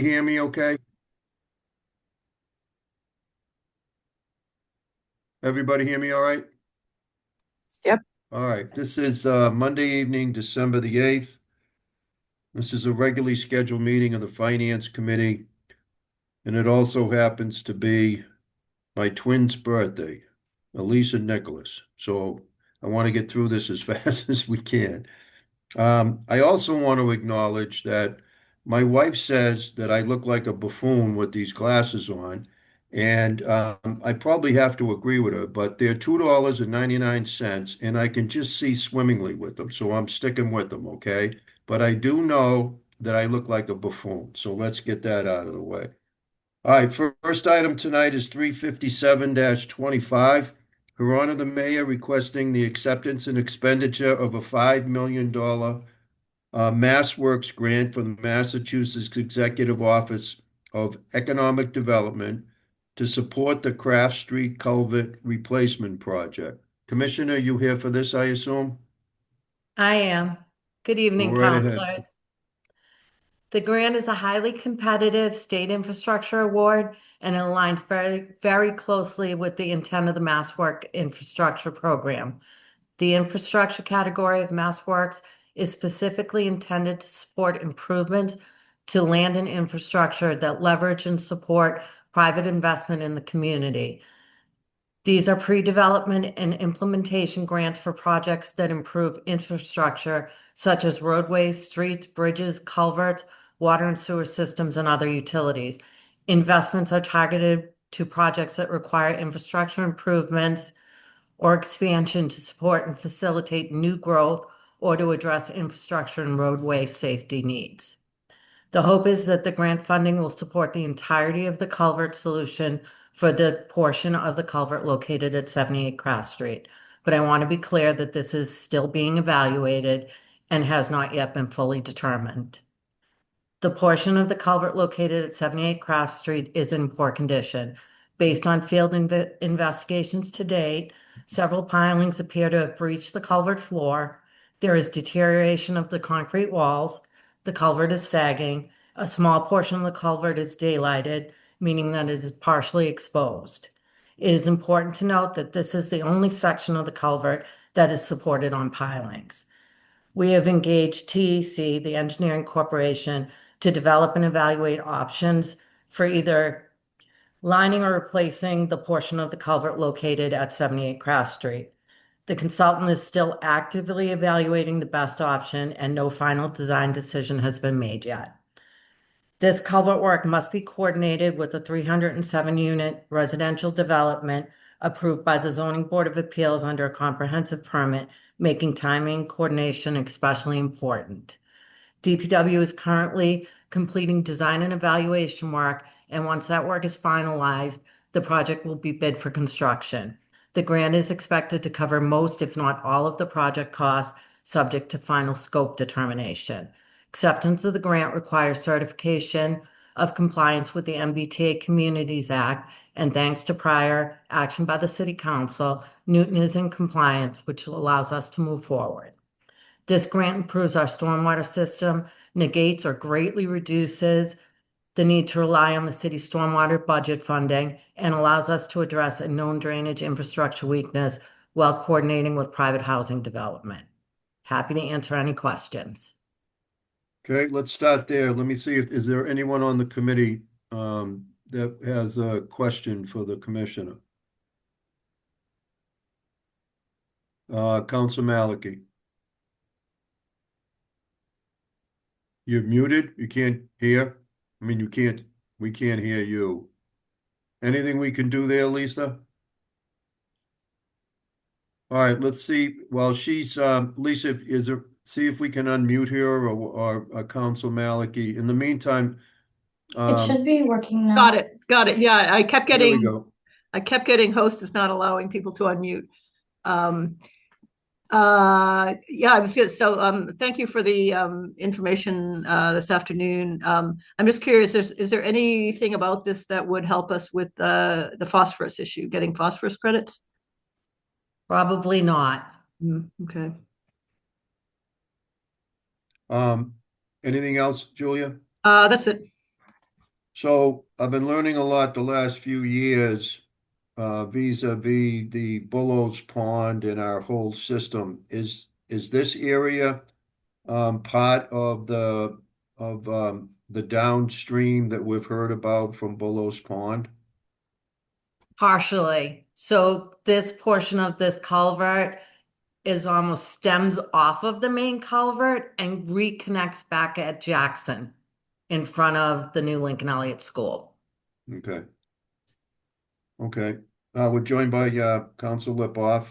hear me okay? Everybody hear me all right? Yep. All right, this is Monday evening, December the 8th. This is a regularly scheduled meeting of the Finance Committee, and it also happens to be my twin's birthday, Elise and Nicholas. So I want to get through this as fast as we can. I also want to acknowledge that my wife says that I look like a buffoon with these glasses on, and I probably have to agree with her, but they're $2.99, and I can just see swimmingly with them, so I'm sticking with them, okay? But I do know that I look like a buffoon, so let's get that out of the way. All right, first item tonight is 357-25. Her Honor the Mayor requesting the acceptance and expenditure of a $5 million MassWorks grant from the Massachusetts Executive Office of Economic Development to support the Craft Street Culvert Replacement Project. Commissioner, you here for this, I assume? I am. Good Go evening, right ahead. counselors. The grant is a highly competitive state infrastructure award and it aligns very closely with the intent of the MassWork infrastructure program. The infrastructure category of MassWorks is specifically intended to support improvements to land and infrastructure that leverage and support private investment in the community. These are pre-development and implementation grants for projects that improve infrastructure such as roadways, streets, bridges, culverts, water and sewer systems, and other utilities. Investments are targeted to projects that require infrastructure improvements or expansion to support and facilitate new growth or to address infrastructure and roadway safety needs. The hope is that the grant funding will support the entirety of the culvert solution for the portion of the culvert located at 78 Cross Street. But I want to be clear that this is still being evaluated and has not yet been fully determined. The portion of the culvert located at 78 Cross Street is in poor condition. Based on field investigations to date, several pilings appear to have breached the culvert floor. There is deterioration of the concrete walls. The culvert is sagging. A small portion of the culvert is daylighted, meaning that it is partially exposed. It is important to note that this is the only section of the culvert that is supported on pilings. We have engaged TEC, the engineering corporation, to develop and evaluate options for either lining or replacing the portion of the culvert located at 78 Cross Street. The consultant is still actively evaluating the best option and no final design decision has been made yet. This culvert work must be coordinated with the 307-unit residential development approved by the Zoning Board of Appeals under a comprehensive permit, making timing coordination especially important. DPW is currently completing design and evaluation work, and once that work is finalized, the project will be bid for construction. The grant is expected to cover most, if not all, of the project costs, subject to final scope determination. Acceptance of the grant requires certification of compliance with the MBTA Communities Act, and thanks to prior action by the City Council, Newton is in compliance, which allows us to move forward. This grant improves our stormwater system, negates or greatly reduces the need to rely on the city's stormwater budget funding, and allows us to address a known drainage infrastructure weakness while coordinating with private housing development. Happy to answer any questions. Okay, let's start there. Let me see if, is there anyone on the committee that has a question for the commissioner? Council Maliki, you're muted. You can't hear. I mean, we can't hear you. Anything we can do there, Lisa? All right, let's see. Well, she's Lisa, is there, see if we can unmute her or Council Maliki. In the meantime, It should um, be working now. Got it. Got it. Yeah, there we go. I kept getting host is not allowing people to unmute. Um, yeah, I was good. So, thank you for the information this afternoon. I'm just curious, is there anything about this that would help us with the phosphorus issue, getting phosphorus credits? Probably not. Okay. Anything else, Julia? That's it. So I've been learning a lot the last few years, vis-a-vis the Bullows Pond and our whole system. Is this area part of the downstream that we've heard about from Bullows Pond? Partially. So this portion of this culvert is almost stems off of the main culvert and reconnects back at Jackson in front of the new Lincoln Elliott School. Okay. Okay. We're joined by Council Lipoff.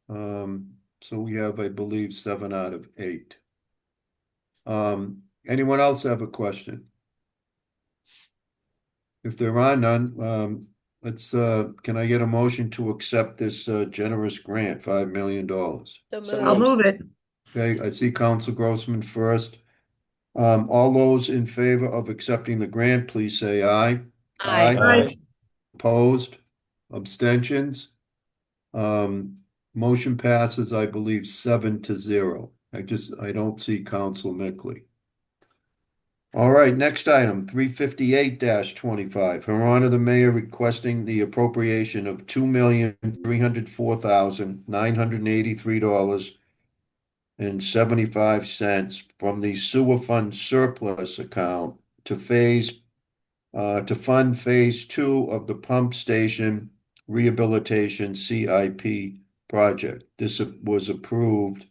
So we have, I believe, 7 out of 8. Anyone else have a question? If there are none, can I get a motion to accept this generous grant, $5 million? I'll move it. Okay, I see Council Grossman first. All those in favor of accepting the grant, please say aye. Aye. Opposed? Abstentions? Motion passes, I believe, 7-0. I don't see Council Mickley. All right, next item, 358-25. Her Honor the Mayor requesting the appropriation of $2,304,983.75 from the sewer fund surplus account to fund phase 2 of the pump station rehabilitation CIP project. This was approved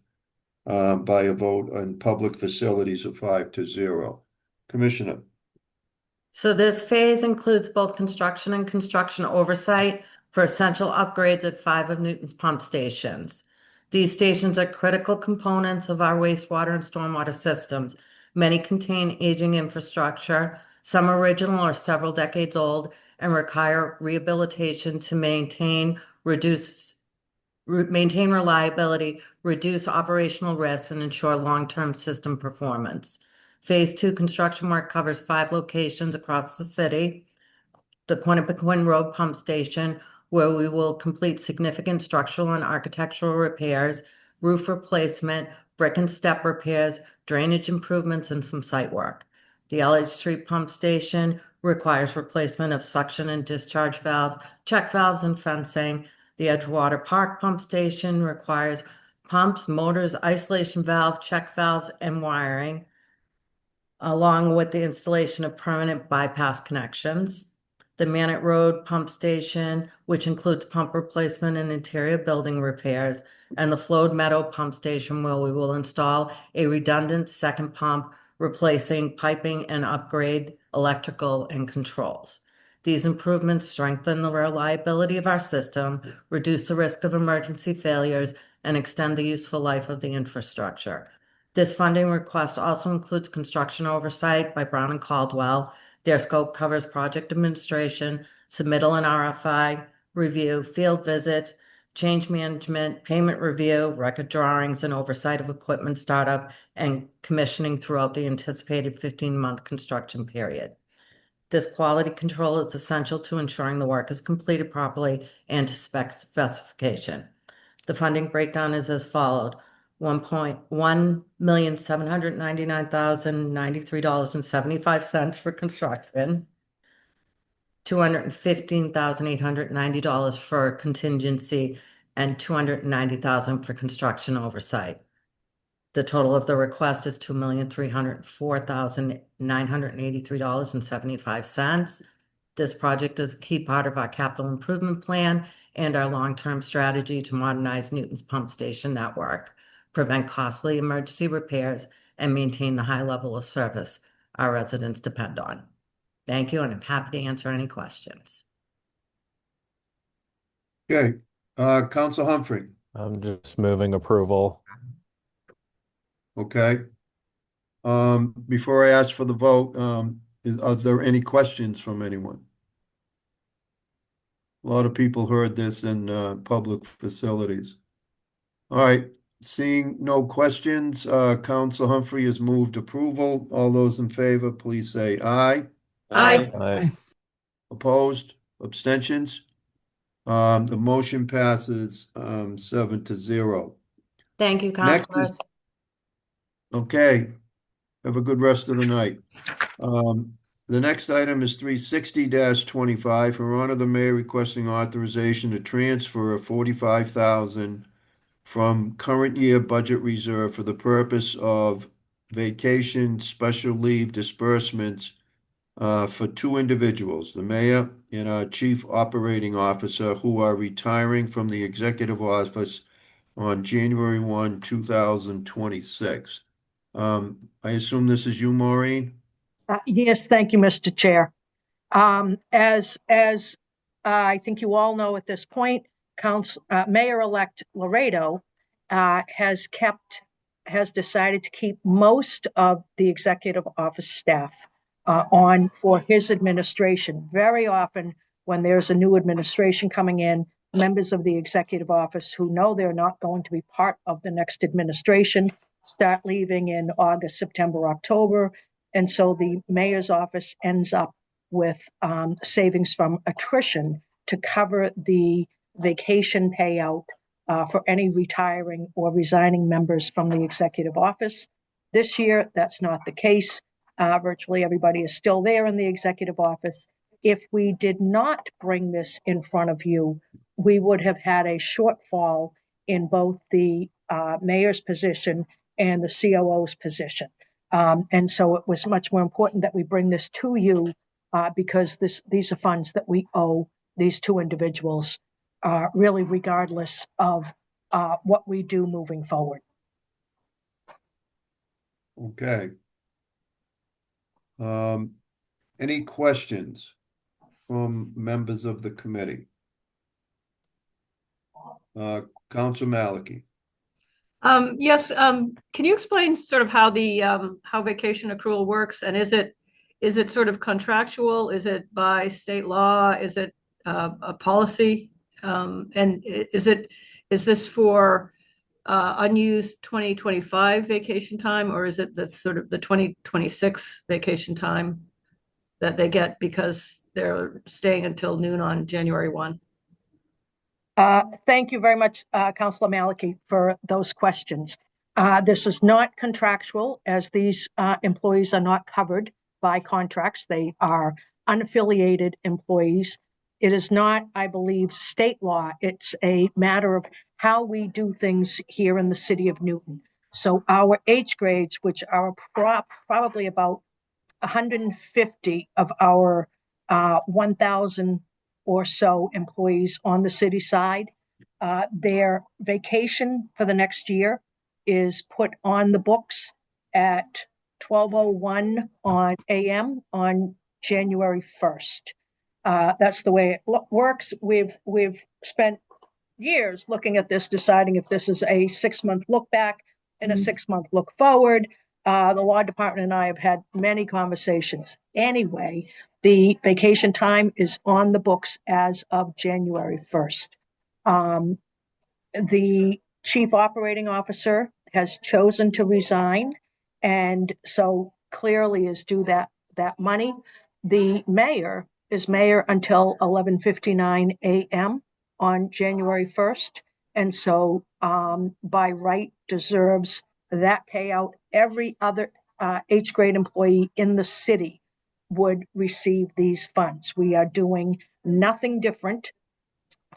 by a vote on public facilities of 5-0. Commissioner. So this phase includes both construction and construction oversight for essential upgrades at 5 of Newton's pump stations. These stations are critical components of our wastewater and stormwater systems. Many contain aging infrastructure, some original or several decades old, and require rehabilitation to maintain reliability, reduce operational risks, and ensure long-term system performance. Phase 2 construction work covers 5 locations across the city. The Quinnipiquin Road Pump Station, where we will complete significant structural and architectural repairs, roof replacement, brick and step repairs, drainage improvements, and some site work. The LH Street Pump Station requires replacement of suction and discharge valves, check valves, and fencing. The Edgewater Park Pump Station requires pumps, motors, isolation valve, check valves, and wiring, along with the installation of permanent bypass connections. The Manette Road Pump Station, which includes pump replacement and interior building repairs, and the Flowed Meadow Pump Station, where we will install a redundant second pump, replacing piping and upgrade electrical and controls. These improvements strengthen the reliability of our system, reduce the risk of emergency failures, and extend the useful life of the infrastructure. This funding request also includes construction oversight by Brown and Caldwell. Their scope covers project administration, submittal and RFI review, field visit, change management, payment review, record drawings, and oversight of equipment startup and commissioning throughout the anticipated 15-month construction period. This quality control is essential to ensuring the work is completed properly and to specification. The funding breakdown is as followed. $1,799,093.75 for construction, $215,890 for contingency, and $290,000 for construction oversight. The total of the request is $2,304,983.75. This project is a key part of our capital improvement plan and our long-term strategy to modernize Newton's pump station network, prevent costly emergency repairs, and maintain the high level of service our residents depend on. Thank you, and I'm happy to answer any questions. Okay, Council Humphrey. I'm just moving approval. Okay. Before I ask for the vote, are there any questions from anyone? A lot of people heard this in public facilities. All right, seeing no questions, Council Humphrey has moved approval. All those in favor, please say aye. Aye. Opposed? Abstentions? The motion passes 7-0. Thank you, Next councilors. Okay. Have a good rest of the night. The next item is 360-25. Her Honor the Mayor requesting authorization to transfer 45,000 from current year budget reserve for the purpose of vacation special leave disbursements for two individuals, the mayor and our chief operating officer, who are retiring from the executive office on January 1, 2026. I assume this is you, Maureen? Yes, thank you, Mr. Chair. As I think you all know at this point, Mayor-elect Laredo has decided to keep most of the executive office staff on for his administration. Very often, when there's a new administration coming in, members of the executive office who know they're not going to be part of the next administration start leaving in August, September, October. And so the mayor's office ends up with savings from attrition to cover the vacation payout for any retiring or resigning members from the executive office. This year, that's not the case. Virtually everybody is still there in the executive office. If we did not bring this in front of you, we would have had a shortfall in both the mayor's position and the COO's position. And so it was much more important that we bring this to you because these are funds that we owe these two individuals, really regardless of what we do moving forward. Okay. Any questions from members of the committee? Council Maliki. Yes, can you explain sort of how the how vacation accrual works? And is it sort of contractual? Is it by state law? Is it a policy? And is this for unused 2025 vacation time, or is it the sort of the 2026 vacation time that they get because they're staying until noon on January 1? Thank you very much, Councilor Maliki, for those questions. This is not contractual, as these employees are not covered by contracts. They are unaffiliated employees. It is not, I believe, state law. It's a matter of how we do things here in the city of Newton. So our H grades, which are probably about 150 of our 1,000 or so employees on the city side, their vacation for the next year is put on the books at 12:01 on AM on January 1st. That's the way it works. We've spent years looking at this, deciding if this is a 6-month look back and a 6-month look forward. The law department and I have had many conversations. Anyway, the vacation time is on the books as of January 1st. The chief operating officer has chosen to resign, and so clearly is due that money. The mayor is mayor until 11:59 a.m. on January 1st, and so by right deserves that payout. Every other H grade employee in the city would receive these funds. We are doing nothing different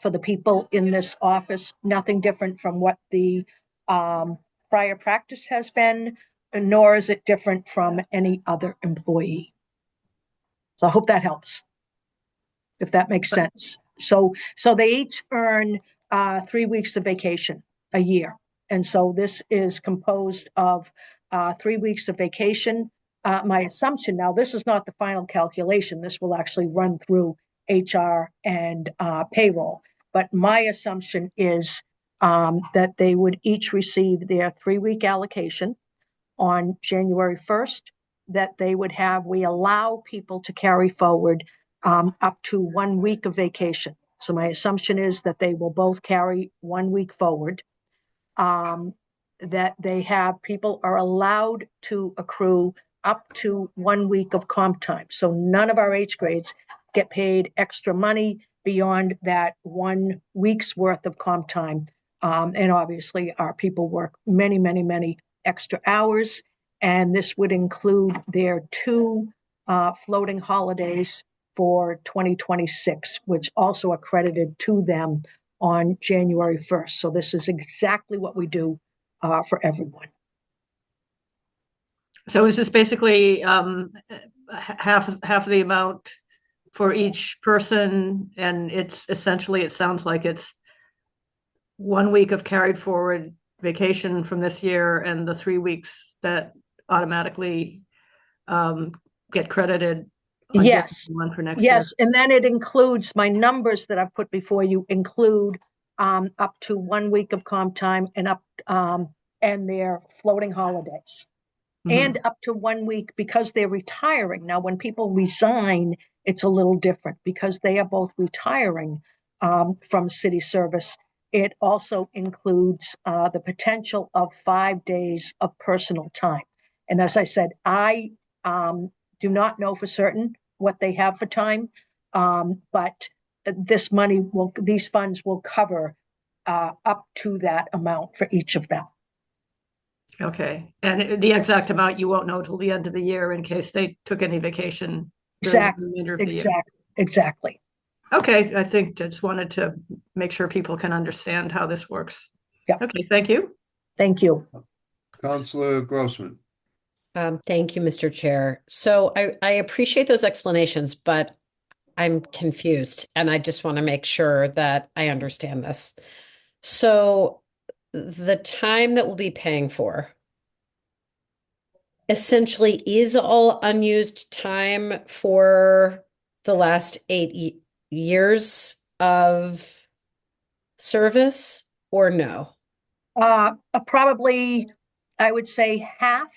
for the people in this office, nothing different from what the prior practice has been, nor is it different from any other employee. So I hope that helps, if that makes sense. So they each earn 3 weeks of vacation a year. And so this is composed of 3 weeks of vacation. My assumption now, this is not the final calculation. This will actually run through HR and payroll. But my assumption is that they would each receive their 3-week allocation on January 1st, that they would have, we allow people to carry forward up to 1 week of vacation. So my assumption is that they will both carry 1 week forward. That they have, people are allowed to accrue up to 1 week of comp time. So none of our H grades get paid extra money beyond that 1 week's worth of comp time. And obviously our people work many, many, many extra hours. And this would include their 2 floating holidays for 2026, which also accredited to them on January 1st. So this is exactly what we do for everyone. So is this basically half of the amount for each person? And it's essentially, it sounds like it's 1 week of carried forward vacation from this year and the 3 weeks that automatically get credited on Yes. January 1 for next year. Yes, and then it includes, my numbers that I've put before you include up to 1 week of comp time and up and their floating holidays. And up to 1 week because they're retiring. Now, when people resign, it's a little different because they are both retiring from city service. It also includes the potential of 5 days of personal time. And as I said, I do not know for certain what they have for time, but these funds will cover up to that amount for each of them. Okay, and the exact amount you won't know till the end of the year in case they took any vacation during the remainder of the year. Exactly. Okay, I think I just wanted to make sure people can understand how this works. Yeah. Okay, thank you. Thank you. Counselor Grossman. Thank you, Mr. Chair. So I appreciate those explanations, but I'm confused and I just want to make sure that I understand this. So the time that we'll be paying for essentially is all unused time for the last 8 years of service, or no? Probably, I would say half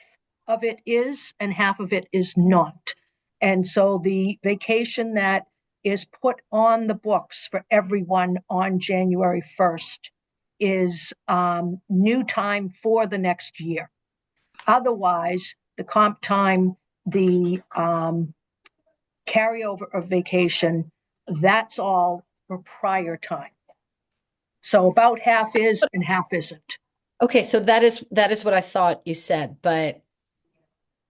of it is and half of it is not. And so the vacation that is put on the books for everyone on January 1st is new time for the next year. Otherwise, the comp time, the carryover of vacation, that's all for prior time. So about half is and half isn't. Okay, so that is what I thought you said, but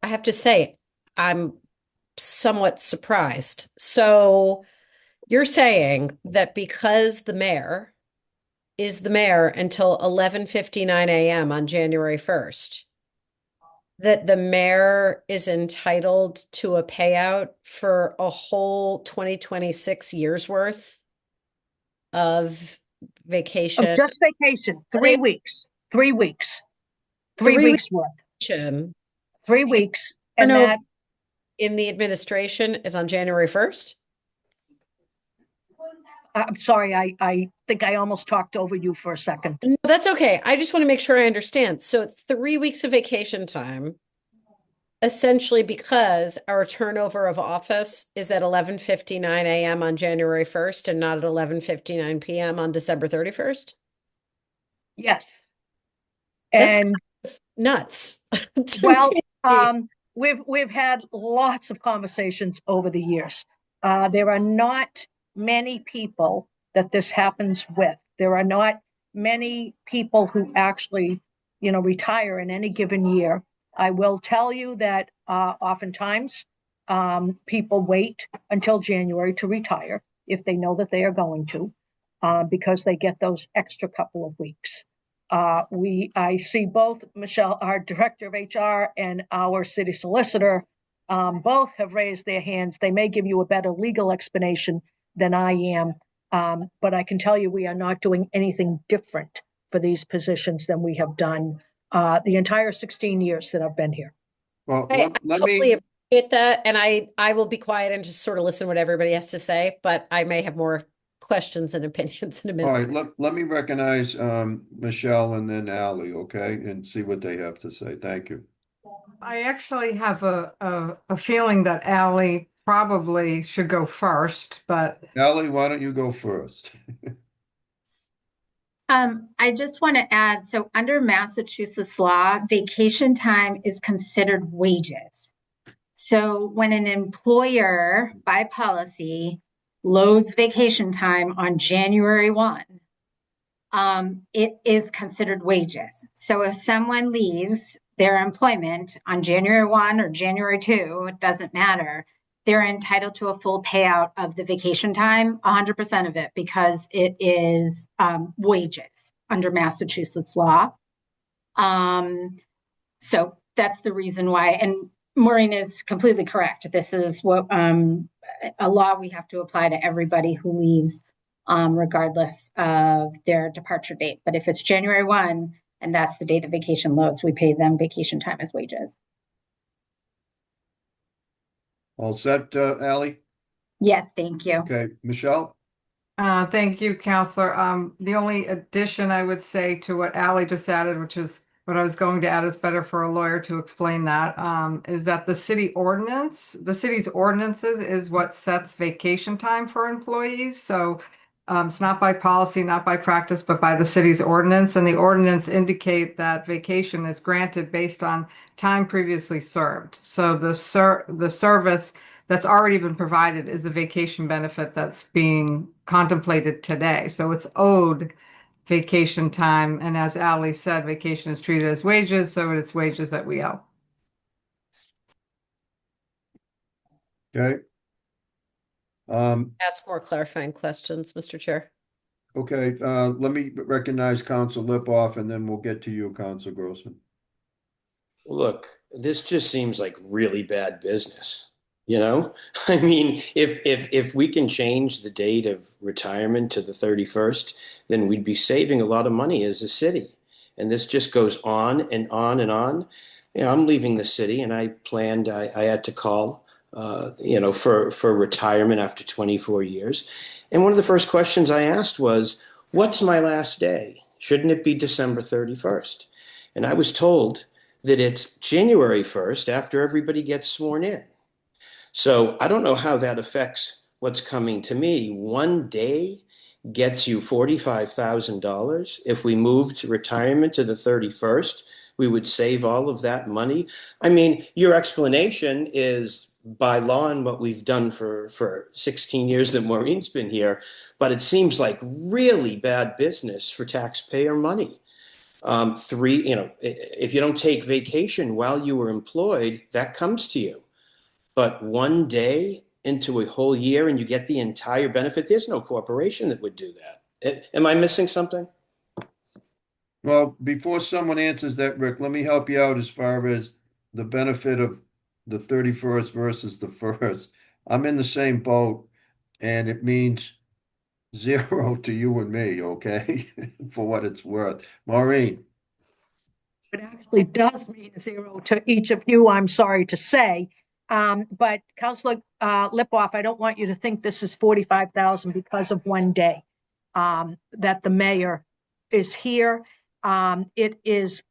I have to say I'm somewhat surprised. So you're saying that because the mayor is the mayor until 11:59 a.m. on January 1st, that the mayor is entitled to a payout for a whole 2026 years worth of vacation? Just vacation, 3 weeks, 3 weeks, 3 weeks worth, 3 weeks. And that in the administration is on January 1st? I'm sorry, I think I almost talked over you for a second. No, that's okay. I just want to make sure I understand. So 3 weeks of vacation time, essentially because our turnover of office is at 11:59 a.m. on January 1st and not at 11:59 p.m. on December 31st? Yes. That's And nuts. well, we've had lots of conversations over the years. There are not many people that this happens with. There are not many people who actually, retire in any given year. I will tell you that oftentimes people wait until January to retire if they know that they are going to, because they get those extra couple of weeks. I see both Michelle, our director of HR, and our city solicitor, both have raised their hands. They may give you a better legal explanation than I am, but I can tell you we are not doing anything different for these positions than we have done the entire 16 years that I've been here. Well, I let totally me, appreciate that, and I will be quiet and just sort of listen to what everybody has to say, but I may have more questions and opinions in a minute. all right, let me recognize Michelle and then Ally, okay, and see what they have to say. Thank you. I actually have a feeling that Ally probably should go first, but Ally, why don't you go first? I just want to add, so under Massachusetts law, vacation time is considered wages. So when an employer, by policy, loads vacation time on January 1, it is considered wages. So if someone leaves their employment on January 1 or January 2, it doesn't matter, they're entitled to a full payout of the vacation time, 100% of it, because it is wages under Massachusetts law. So that's the reason why. And Maureen is completely correct. This is what a law we have to apply to everybody who leaves, regardless of their departure date. But if it's January 1 and that's the date the vacation loads, we pay them vacation time as wages. All set, Ally? Yes, thank you. Okay, Michelle? Thank you, Counselor. The only addition I would say to what Ally just added, which is what I was going to add, is better for a lawyer to explain that, is that the city's ordinances is what sets vacation time for employees. So it's not by policy, not by practice, but by the city's ordinance. And the ordinance indicate that vacation is granted based on time previously served. So the service that's already been provided is the vacation benefit that's being contemplated today. So it's owed vacation time. And as Ally said, vacation is treated as wages, so it's wages that we owe. Okay. Ask more clarifying questions, Mr. Chair. Okay, let me recognize Council Lipoff and then we'll get to you, Council Grossman. Look, this just seems like really bad business. You know, I mean, if we can change the date of retirement to the 31st, then we'd be saving a lot of money as a city. And this just goes on and on and on. You know, I'm leaving the city and I planned, I had to call, you know, for retirement after 24 years. And one of the first questions I asked was, what's my last day? Shouldn't it be December 31st? And I was told that it's January 1st after everybody gets sworn in. So I don't know how that affects what's coming to me. One day gets you $45,000. If we moved retirement to the 31st, we would save all of that money. I mean, your explanation is by law and what we've done for 16 years that Maureen's been here, but it seems like really bad business for taxpayer money. You know, if you don't take vacation while you were employed, that comes to you. But one day into a whole year and you get the entire benefit, there's no corporation that would do that. Am I missing something? Well, before someone answers that, Rick, let me help you out as far as the benefit of the 31st versus the 1st. I'm in the same boat and it means zero to you and me, okay? For what it's worth. Maureen. It actually does mean zero to each of you, I'm sorry to say. But Councilor Lipoff, I don't want you to think this is 45,000 because of one day that the mayor is here. It is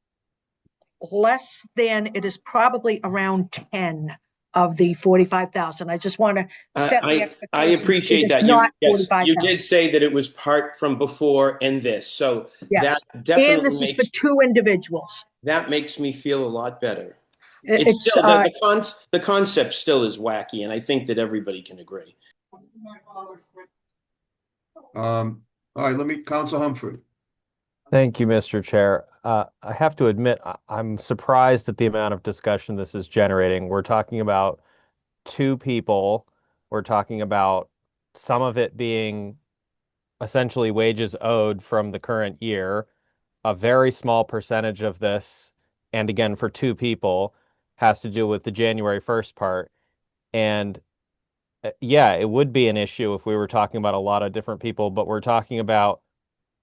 less than, it is probably around 10 of the 45,000. I just want to set the expectations. I appreciate it is that. Not yes, you 45,000. did say that it was part from before and this. So Yes. that definitely And this is for two individuals. that makes me feel a lot better. It's still, the concept still is wacky, and I think that everybody can agree. All right, Council Humphrey. Thank you, Mr. Chair. I have to admit, I'm surprised at the amount of discussion this is generating. We're talking about two people. We're talking about some of it being essentially wages owed from the current year. A very small percentage of this, and again, for two people, has to do with the January 1st part. And yeah, it would be an issue if we were talking about a lot of different people, but we're talking about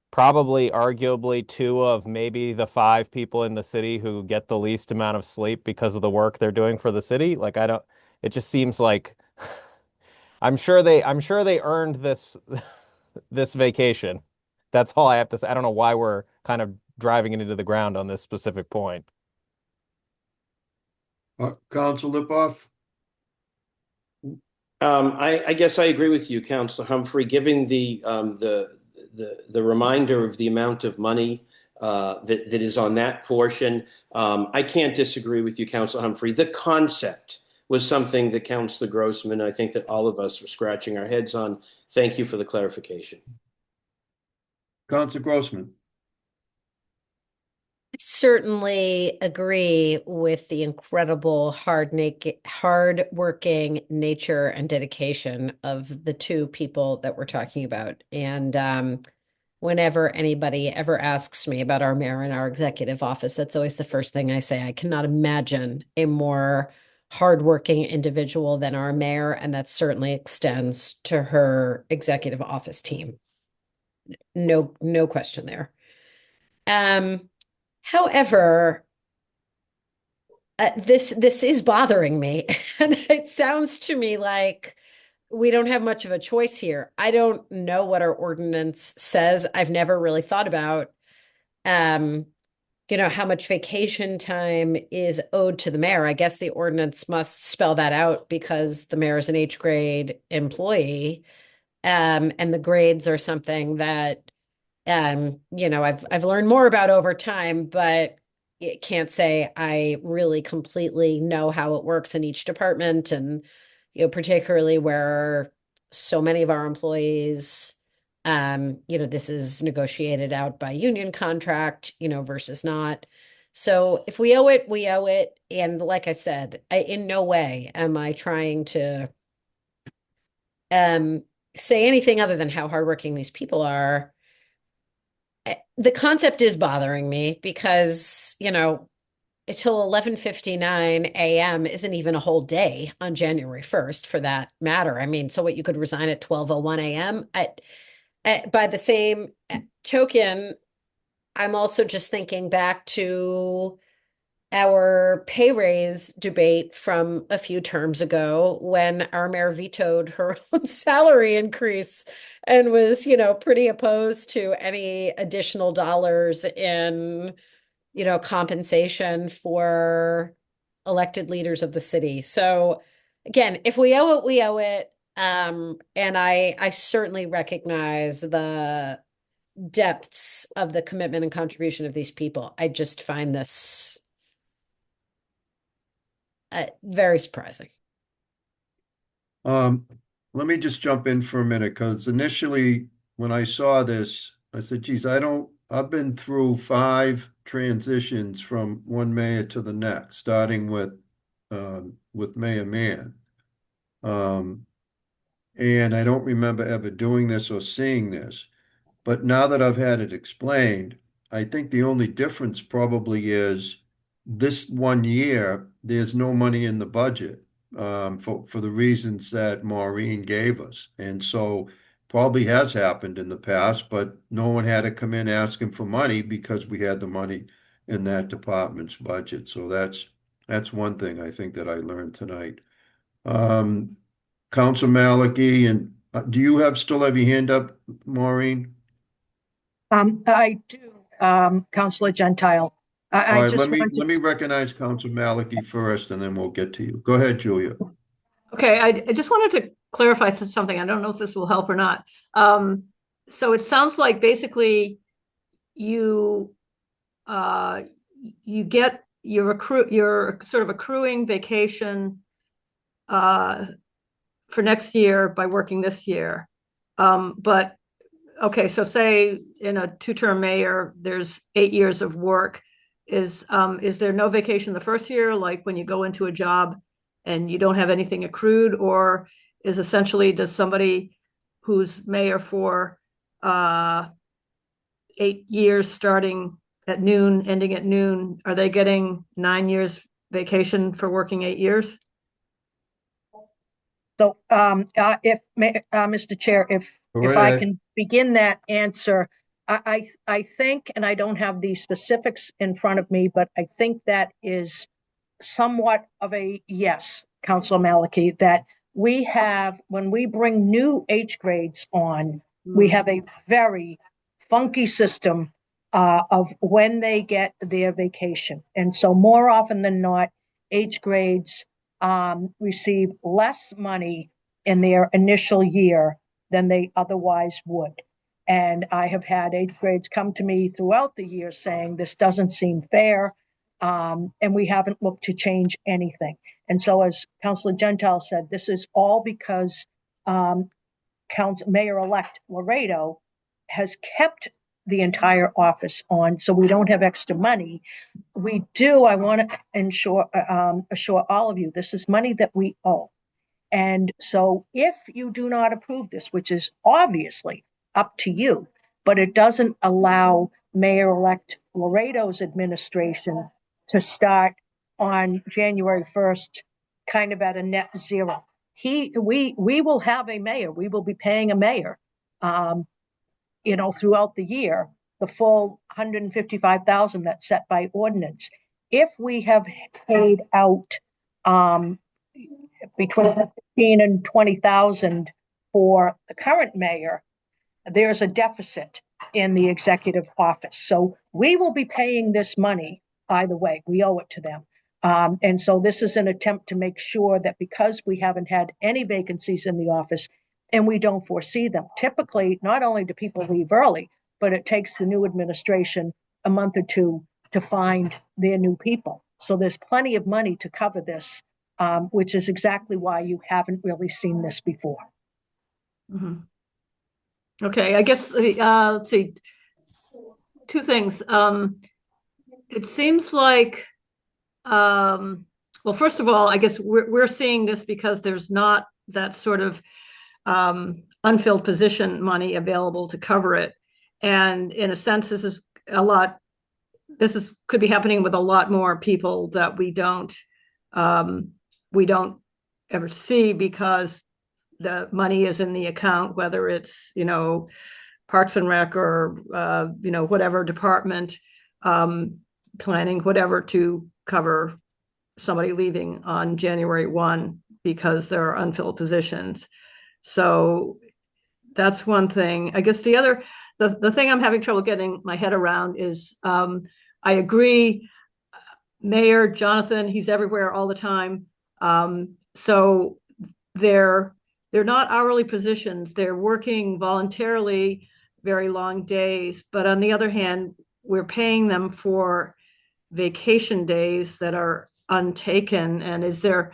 probably arguably two of maybe the 5 people in the city who get the least amount of sleep because of the work they're doing for the city. Like, it just seems like I'm sure they earned this vacation. That's all I have to say. I don't know why we're kind of driving it into the ground on this specific point. Council Lipoff. I guess I agree with you, Councilor Humphrey. Giving the reminder of the amount of money that is on that portion, I can't disagree with you, Councilor Humphrey. The concept was something that Councilor Grossman, I think that all of us were scratching our heads on. Thank you for the clarification. Councilor Grossman. certainly agree with the incredible hard-working nature and dedication of the two people that we're talking about. And whenever anybody ever asks me about our mayor and our executive office, that's always the first thing I say. I cannot imagine a more hardworking individual than our mayor, and that certainly extends to her executive office team. No question there. However, this is bothering me, and it sounds to me like we don't have much of a choice here. I don't know what our ordinance says. I've never really thought about, how much vacation time is owed to the mayor. I guess the ordinance must spell that out because the mayor is an H grade employee, and the grades are something that I've learned more about over time, but it can't say I really completely know how it works in each department, and particularly where so many of our employees, this is negotiated out by union contract, versus not. So if we owe it, we owe it. And like I said, in no way am I trying to say anything other than how hardworking these people are. The concept is bothering me because, until 11:59 a.m. isn't even a whole day on January 1st for that matter. I mean, so what, you could resign at 12:01 a.m. By the same token, I'm also just thinking back to our pay raise debate from a few terms ago when our mayor vetoed her own salary increase and was, pretty opposed to any additional dollars in, compensation for elected leaders of the city. So again, if we owe it, we owe it. And I certainly recognize the depths of the commitment and contribution of these people. I just find this very surprising. Let me just jump in for a minute, because initially when I saw this, I said, geez, I've been through 5 transitions from one mayor to the next, starting with Mayor Mann. And I don't remember ever doing this or seeing this. But now that I've had it explained, I think the only difference probably is this one year, there's no money in the budget for the reasons that Maureen gave us. And so probably has happened in the past, but no one had to come in asking for money because we had the money in that department's budget. So that's one thing I think that I learned tonight. Council Malachi, and do you still have your hand up, Maureen? I do, Councillor Gentile. All I right, just let me recognize Council Malachi first, and then we'll get to you. Go ahead, Julia. Okay, I just wanted to clarify something. I don't know if this will help or not. So it sounds like basically you get you're sort of accruing vacation for next year by working this year. But okay, so say in a 2-term mayor, there's 8 years of work. Is there no vacation the first year, like when you go into a job and you don't have anything accrued, or is essentially, does somebody who's mayor for 8 years starting at noon, ending at noon, are they getting 9 years vacation for working 8 years? So, Mr. Chair, if I can begin that answer, I think, and I don't have the specifics in front of me, but I think that is somewhat of a yes, Councilor Malachi, that we have, when we bring new H grades on, we have a very funky system of when they get their vacation. And so more often than not, H grades receive less money in their initial year than they otherwise would. And I have had 8th grades come to me throughout the year saying, this doesn't seem fair, and we haven't looked to change anything. And so, as Councilor Gentile said, this is all because Mayor-elect Laredo has kept the entire office on, so we don't have extra money. We do, I want to assure all of you, this is money that we owe. And so if you do not approve this, which is obviously up to you, but it doesn't allow Mayor-elect Laredo's administration to start on January 1st, kind of at a net zero. We will have a mayor. We will be paying a mayor, throughout the year, the full $155,000 that's set by ordinance. If we have paid out between 15 and 20,000 for the current mayor, there's a deficit in the executive office. So we will be paying this money either way. We owe it to them. And so this is an attempt to make sure that because we haven't had any vacancies in the office and we don't foresee them, typically, not only do people leave early, but it takes the new administration a month or two to find their new people. So there's plenty of money to cover this, which is exactly why you haven't really seen this before. Mm-hmm. Okay, I guess, let's see, two things. It seems like, well, first of all, I guess we're seeing this because there's not that sort of unfilled position money available to cover it. And in a sense, could be happening with a lot more people that we don't ever see because the money is in the account, whether it's, Parks and Rec or, whatever department, planning, whatever, to cover somebody leaving on January 1 because there are unfilled positions. So that's one thing. I guess the thing I'm having trouble getting my head around is, I agree, Mayor Jonathan, he's everywhere all the time. So they're not hourly positions. They're working voluntarily very long days. But on the other hand, we're paying them for vacation days that are untaken. And is there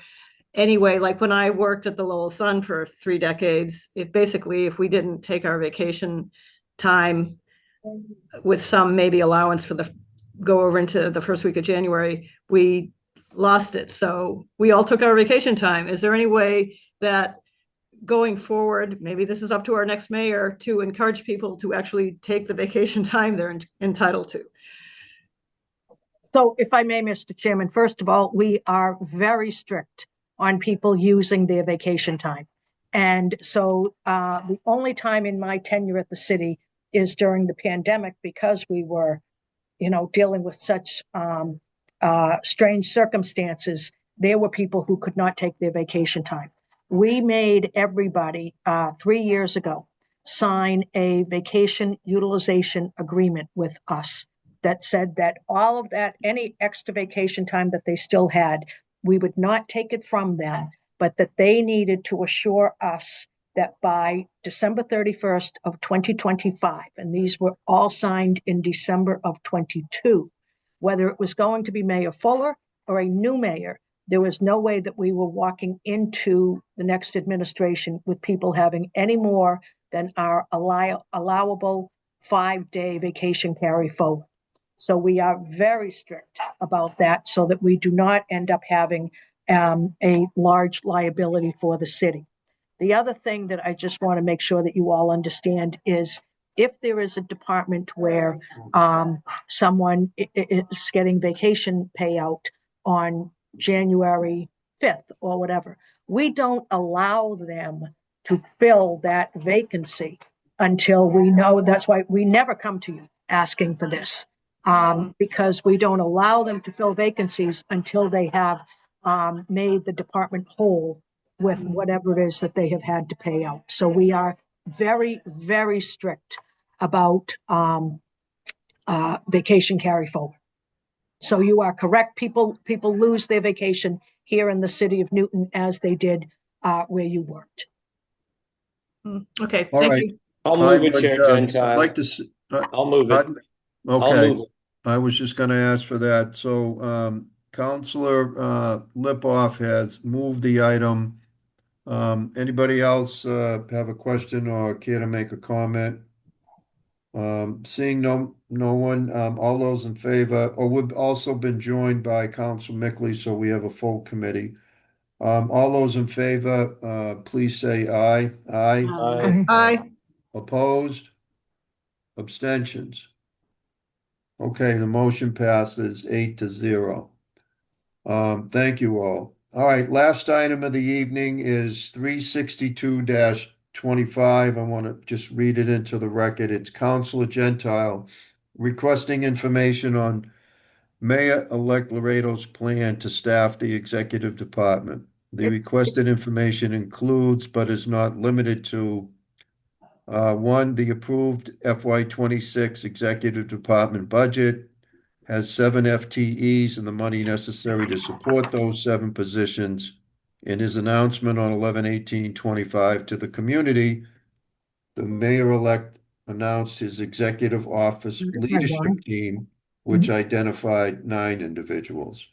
any way, like when I worked at the Lowell Sun for 3 decades, if we didn't take our vacation time with some maybe allowance for go over into the first week of January, we lost it. So we all took our vacation time. Is there any way that going forward, maybe this is up to our next mayor, to encourage people to actually take the vacation time they're entitled to? So if I may, Mr. Chairman, first of all, we are very strict on people using their vacation time. And so the only time in my tenure at the city is during the pandemic, because we were, dealing with such strange circumstances. There were people who could not take their vacation time. We made everybody 3 years ago sign a vacation utilization agreement with us that said that all of that, any extra vacation time that they still had, we would not take it from them, but that they needed to assure us that by December 31st of 2025, and these were all signed in December of 22, whether it was going to be Mayor Fuller or a new mayor, there was no way that we were walking into the next administration with people having any more than our allowable 5-day vacation carry forward. So we are very strict about that so that we do not end up having a large liability for the city. The other thing that I just want to make sure that you all understand is if there is a department where someone is getting vacation payout on January 5th or whatever, we don't allow them to fill that vacancy until we know. That's why we never come to you asking for this, because we don't allow them to fill vacancies until they have made the department whole with whatever it is that they have had to pay out. So we are very, very strict about vacation carry forward. So you are correct. People lose their vacation here in the city of Newton as they did where you worked. Okay, All thank right. you. I'll move it, Chair I'd Gentile. like to, I'll move it. I'll okay, move it. I was just going to ask for that. So Counselor Lipoff has moved the item. Anybody else have a question or care to make a comment? Seeing no one, all those in favor, or we've also been joined by Council Mickley, so we have a full committee. All those in favor, please say aye. Aye. Aye. Aye. Opposed? Abstentions? Okay, the motion passes 8-0. Thank you all. All right, last item of the evening is 362-25. I want to just read it into the record. It's Councilor Gentile requesting information on Mayor-elect Laredo's plan to staff the executive department. The requested information includes, but is not limited to, one, the approved FY 26 executive department budget has 7 FTEs and the money necessary to support those 7 positions. In his announcement on 11/18/25 to the community, the mayor-elect announced his executive office leadership team, which identified 9 individuals.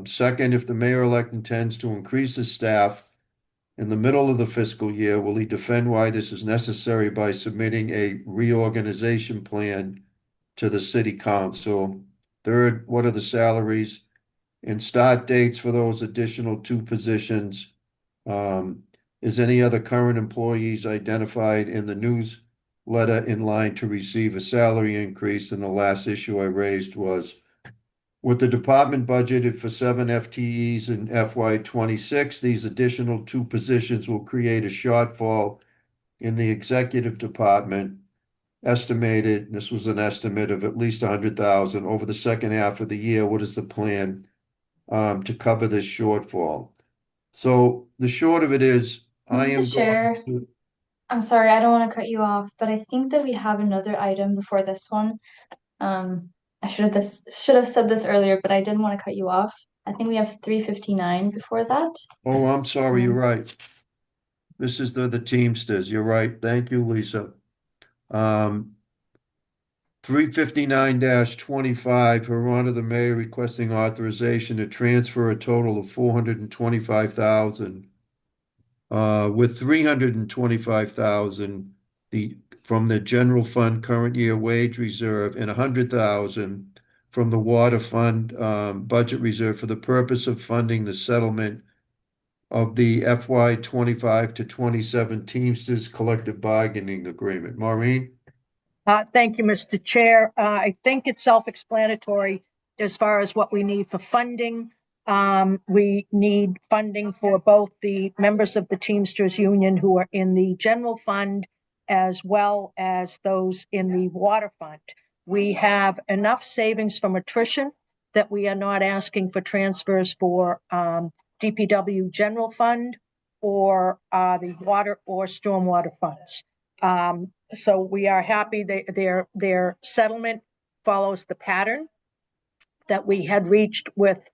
Second, if the mayor-elect intends to increase his staff in the middle of the fiscal year, will he defend why this is necessary by submitting a reorganization plan to the city council? Third, what are the salaries and start dates for those additional 2 positions? Is any other current employees identified in the newsletter in line to receive a salary increase? And the last issue I raised was, with the department budgeted for 7 FTEs in FY 26, these additional 2 positions will create a shortfall in the executive department. Estimated, this was an estimate of at least 100,000 over the second half of the year. What is the plan to cover this shortfall? So the short of it is, I am Mr. Chair, going to, I'm sorry, I don't want to cut you off, but I think that we have another item before this one. I should have said this earlier, but I didn't want to cut you off. I think we have 359 before that. oh, I'm sorry, you're right. This is the Teamsters. You're right. Thank you, Lisa. 359-25, Her Honor the Mayor requesting authorization to transfer a total of 425,000, with 325,000 from the general fund current year wage reserve and 100,000 from the water fund budget reserve for the purpose of funding the settlement of the FY 25 to 27 Teamsters collective bargaining agreement. Maureen? Thank you, Mr. Chair. I think it's self-explanatory as far as what we need for funding. We need funding for both the members of the Teamsters Union who are in the general fund as well as those in the water fund. We have enough savings from attrition that we are not asking for transfers for DPW general fund or the water or stormwater funds. So we are happy that their settlement follows the pattern that we had reached with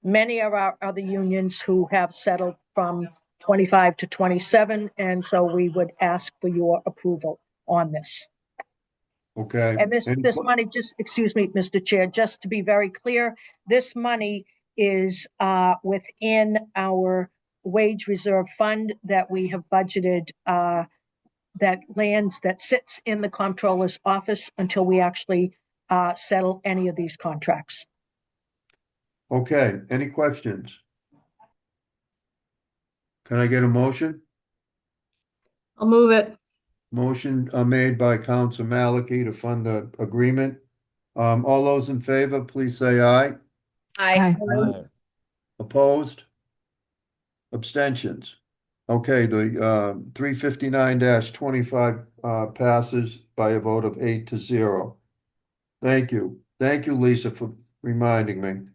many of our other unions who have settled from 25 to 27. And so we would ask for your approval on this. Okay. And this money, just, excuse me, Mr. Chair, just to be very clear, this money is within our wage reserve fund that we have budgeted that sits in the comptroller's office until we actually settle any of these contracts. Okay, any questions? Can I get a motion? I'll move it. Motion made by Council Malachi to fund the agreement. All those in favor, please say aye. Aye. Opposed? Abstentions? Okay, the 359-25 passes by a vote of 8-0. Thank you. Thank you, Lisa, for reminding me.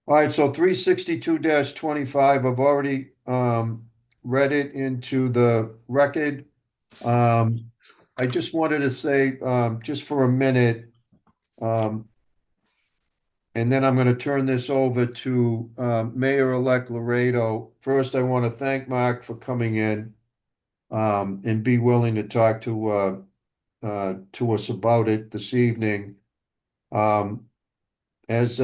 All right, so 362-25, I've already read it into the record. I just wanted to say, just for a minute, and then I'm going to turn this over to Mayor-elect Laredo. First, I want to thank Mark for coming in and be willing to talk to us about it this evening. As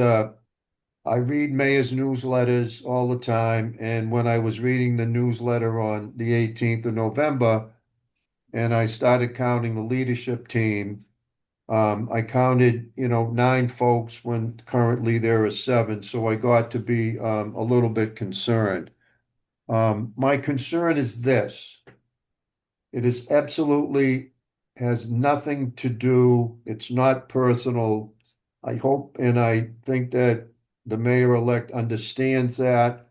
I read mayor's newsletters all the time, and when I was reading the newsletter on the 18th of November, and I started counting the leadership team, I counted, 9 folks when currently there are 7, so I got to be a little bit concerned. My concern is this. It is absolutely has nothing to do, it's not personal. I hope and I think that the mayor-elect understands that,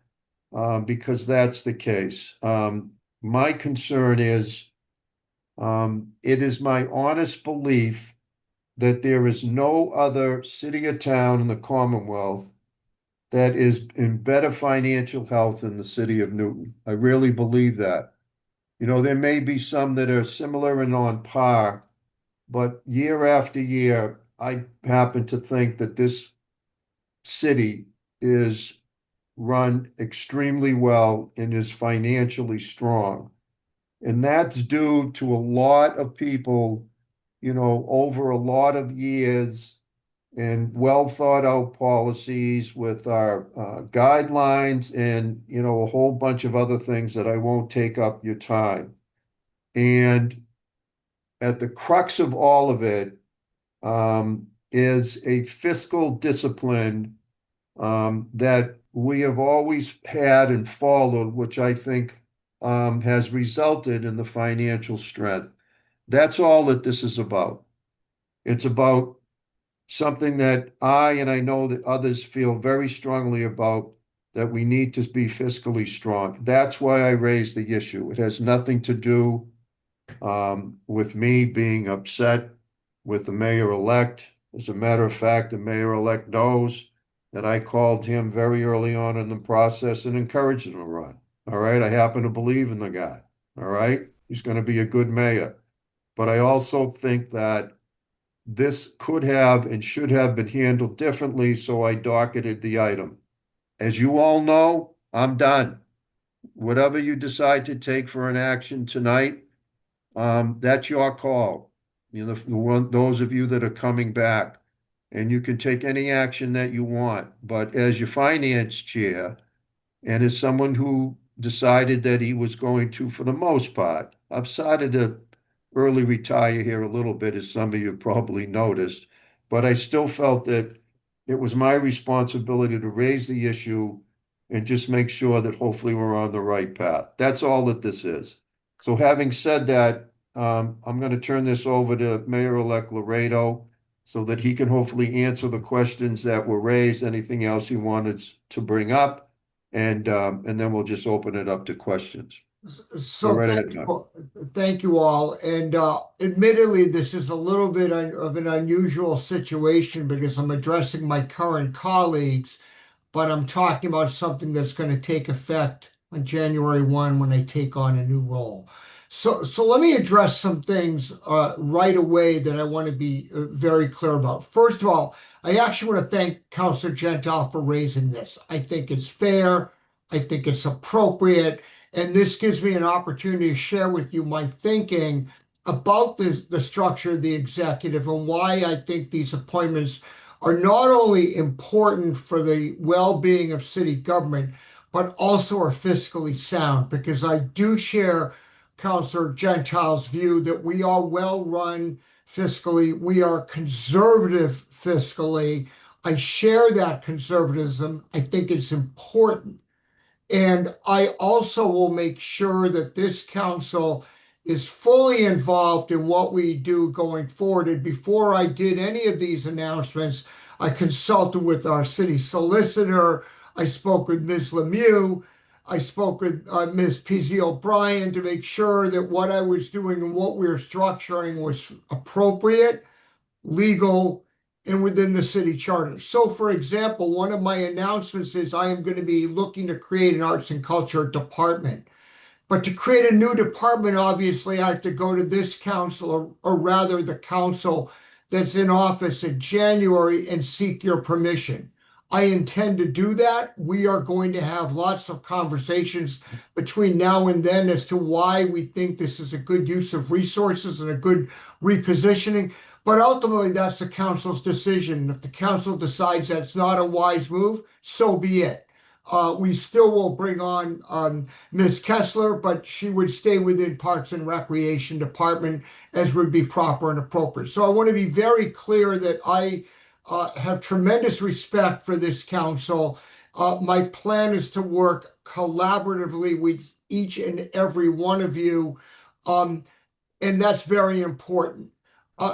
because that's the case. My concern is, it is my honest belief that there is no other city or town in the Commonwealth that is in better financial health than the city of Newton. I really believe that. There may be some that are similar and on par, but year after year, I happen to think that this city is run extremely well and is financially strong. And that's due to a lot of people, over a lot of years and well thought out policies with our guidelines and, a whole bunch of other things that I won't take up your time. And at the crux of all of it is a fiscal discipline that we have always had and followed, which I think has resulted in the financial strength. That's all that this is about. It's about something that and I know that others feel very strongly about, that we need to be fiscally strong. That's why I raised the issue. It has nothing to do with me being upset with the mayor-elect. As a matter of fact, the mayor-elect knows that I called him very early on in the process and encouraged him to run. All right. I happen to believe in the guy. All right. He's going to be a good mayor. But I also think that this could have and should have been handled differently, so I docketed the item. As you all know, I'm done. Whatever you decide to take for an action tonight, that's your call. Those of you that are coming back, and you can take any action that you want. But as your finance chair, and as someone who decided that he was going to, for the most part, I've decided to early retire here a little bit, as some of you probably noticed, but I still felt that it was my responsibility to raise the issue and just make sure that hopefully we're on the right path. That's all that this is. So having said that, I'm going to turn this over to Mayor-elect Laredo so that he can hopefully answer the questions that were raised, anything else he wanted to bring up, and then we'll just open it up to questions. So right thank ahead, thank you all. And admittedly, this is a little bit of an unusual situation because I'm addressing my current colleagues, but I'm talking about something that's going to take effect on January 1 when I take on a new role. So let me address some things right away that I want to be very clear about. First of all, I actually want to thank Councilor Gentile for raising this. I think it's fair. I think it's appropriate. And this gives me an opportunity to share with you my thinking about the structure of the executive and why I think these appointments are not only important for the well-being of city government, but also are fiscally sound, because I do share Councilor Gentile's view that we are well-run fiscally. We are conservative fiscally. I share that conservatism. I think it's important. And I also will make sure that this council is fully involved in what we do going forward. And before I did any of these announcements, I consulted with our city solicitor. I spoke with Ms. Lemieux. I spoke with Ms. P.Z. O'Brien to make sure that what I was doing and what we were structuring was appropriate, legal, and within the city charter. So, for example, one of my announcements is I am going to be looking to create an arts and culture department. But to create a new department, obviously, I have to go to this council, or rather the council that's in office in January, and seek your permission. I intend to do that. We are going to have lots of conversations between now and then as to why we think this is a good use of resources and a good repositioning. But ultimately, that's the council's decision. If the council decides that's not a wise move, so be it. We still will bring on Ms. Kessler, but she would stay within Parks and Recreation Department as would be proper and appropriate. So I want to be very clear that I have tremendous respect for this council. My plan is to work collaboratively with each and every one of you, and that's very important.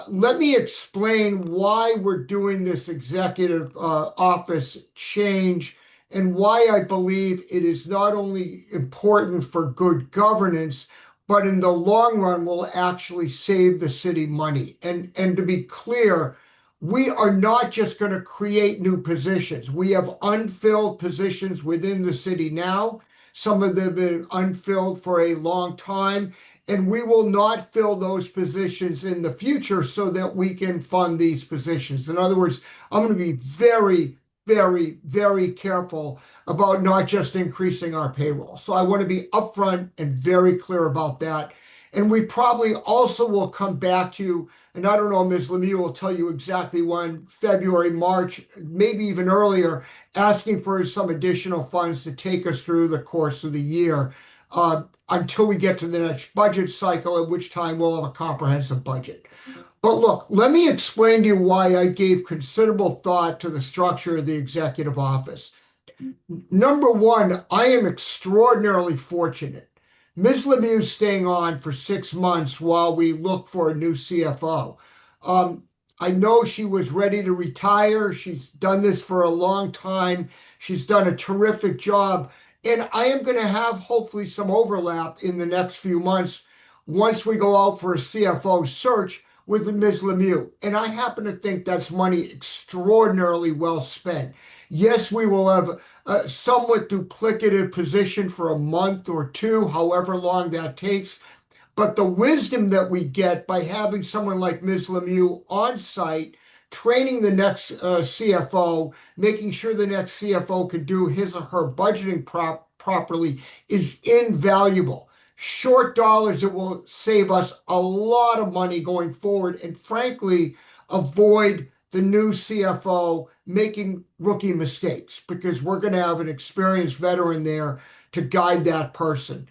Let me explain why we're doing this executive office change and why I believe it is not only important for good governance, but in the long run will actually save the city money. And to be clear, we are not just going to create new positions. We have unfilled positions within the city now. Some of them have been unfilled for a long time, and we will not fill those positions in the future so that we can fund these positions. In other words, I'm going to be very, very, very careful about not just increasing our payroll. So I want to be upfront and very clear about that. And we probably also will come back to you, and I don't know, Ms. Lemieux will tell you exactly when, February, March, maybe even earlier, asking for some additional funds to take us through the course of the year until we get to the next budget cycle, at which time we'll have a comprehensive budget. But look, let me explain to you why I gave considerable thought to the structure of the executive office. Number one, I am extraordinarily fortunate. Ms. Lemieux staying on for 6 months while we look for a new CFO. I know she was ready to retire. She's done this for a long time. She's done a terrific job. And I am going to have hopefully some overlap in the next few months once we go out for a CFO search with Ms. Lemieux. And I happen to think that's money extraordinarily well spent. Yes, we will have a somewhat duplicative position for a month or two, however long that takes. But the wisdom that we get by having someone like Ms. Lemieux on site, training the next CFO, making sure the next CFO can do his or her budgeting properly is invaluable. Short dollars, it will save us a lot of money going forward and frankly, avoid the new CFO making rookie mistakes because we're going to have an experienced veteran there to guide that person.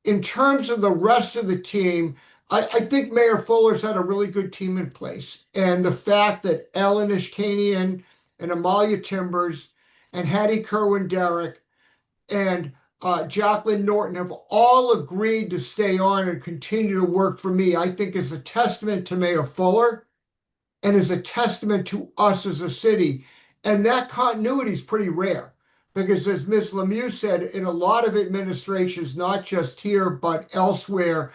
In terms of the rest of the team, I think Mayor Fuller's had a really good team in place. And the fact that Ellen Ishkanian and Amalia Timbers and Hattie Kerwin-Derrick and Jacqueline Norton have all agreed to stay on and continue to work for me, I think is a testament to Mayor Fuller and is a testament to us as a city. And that continuity is pretty rare because as Ms. Lemieux said, in a lot of administrations, not just here, but elsewhere,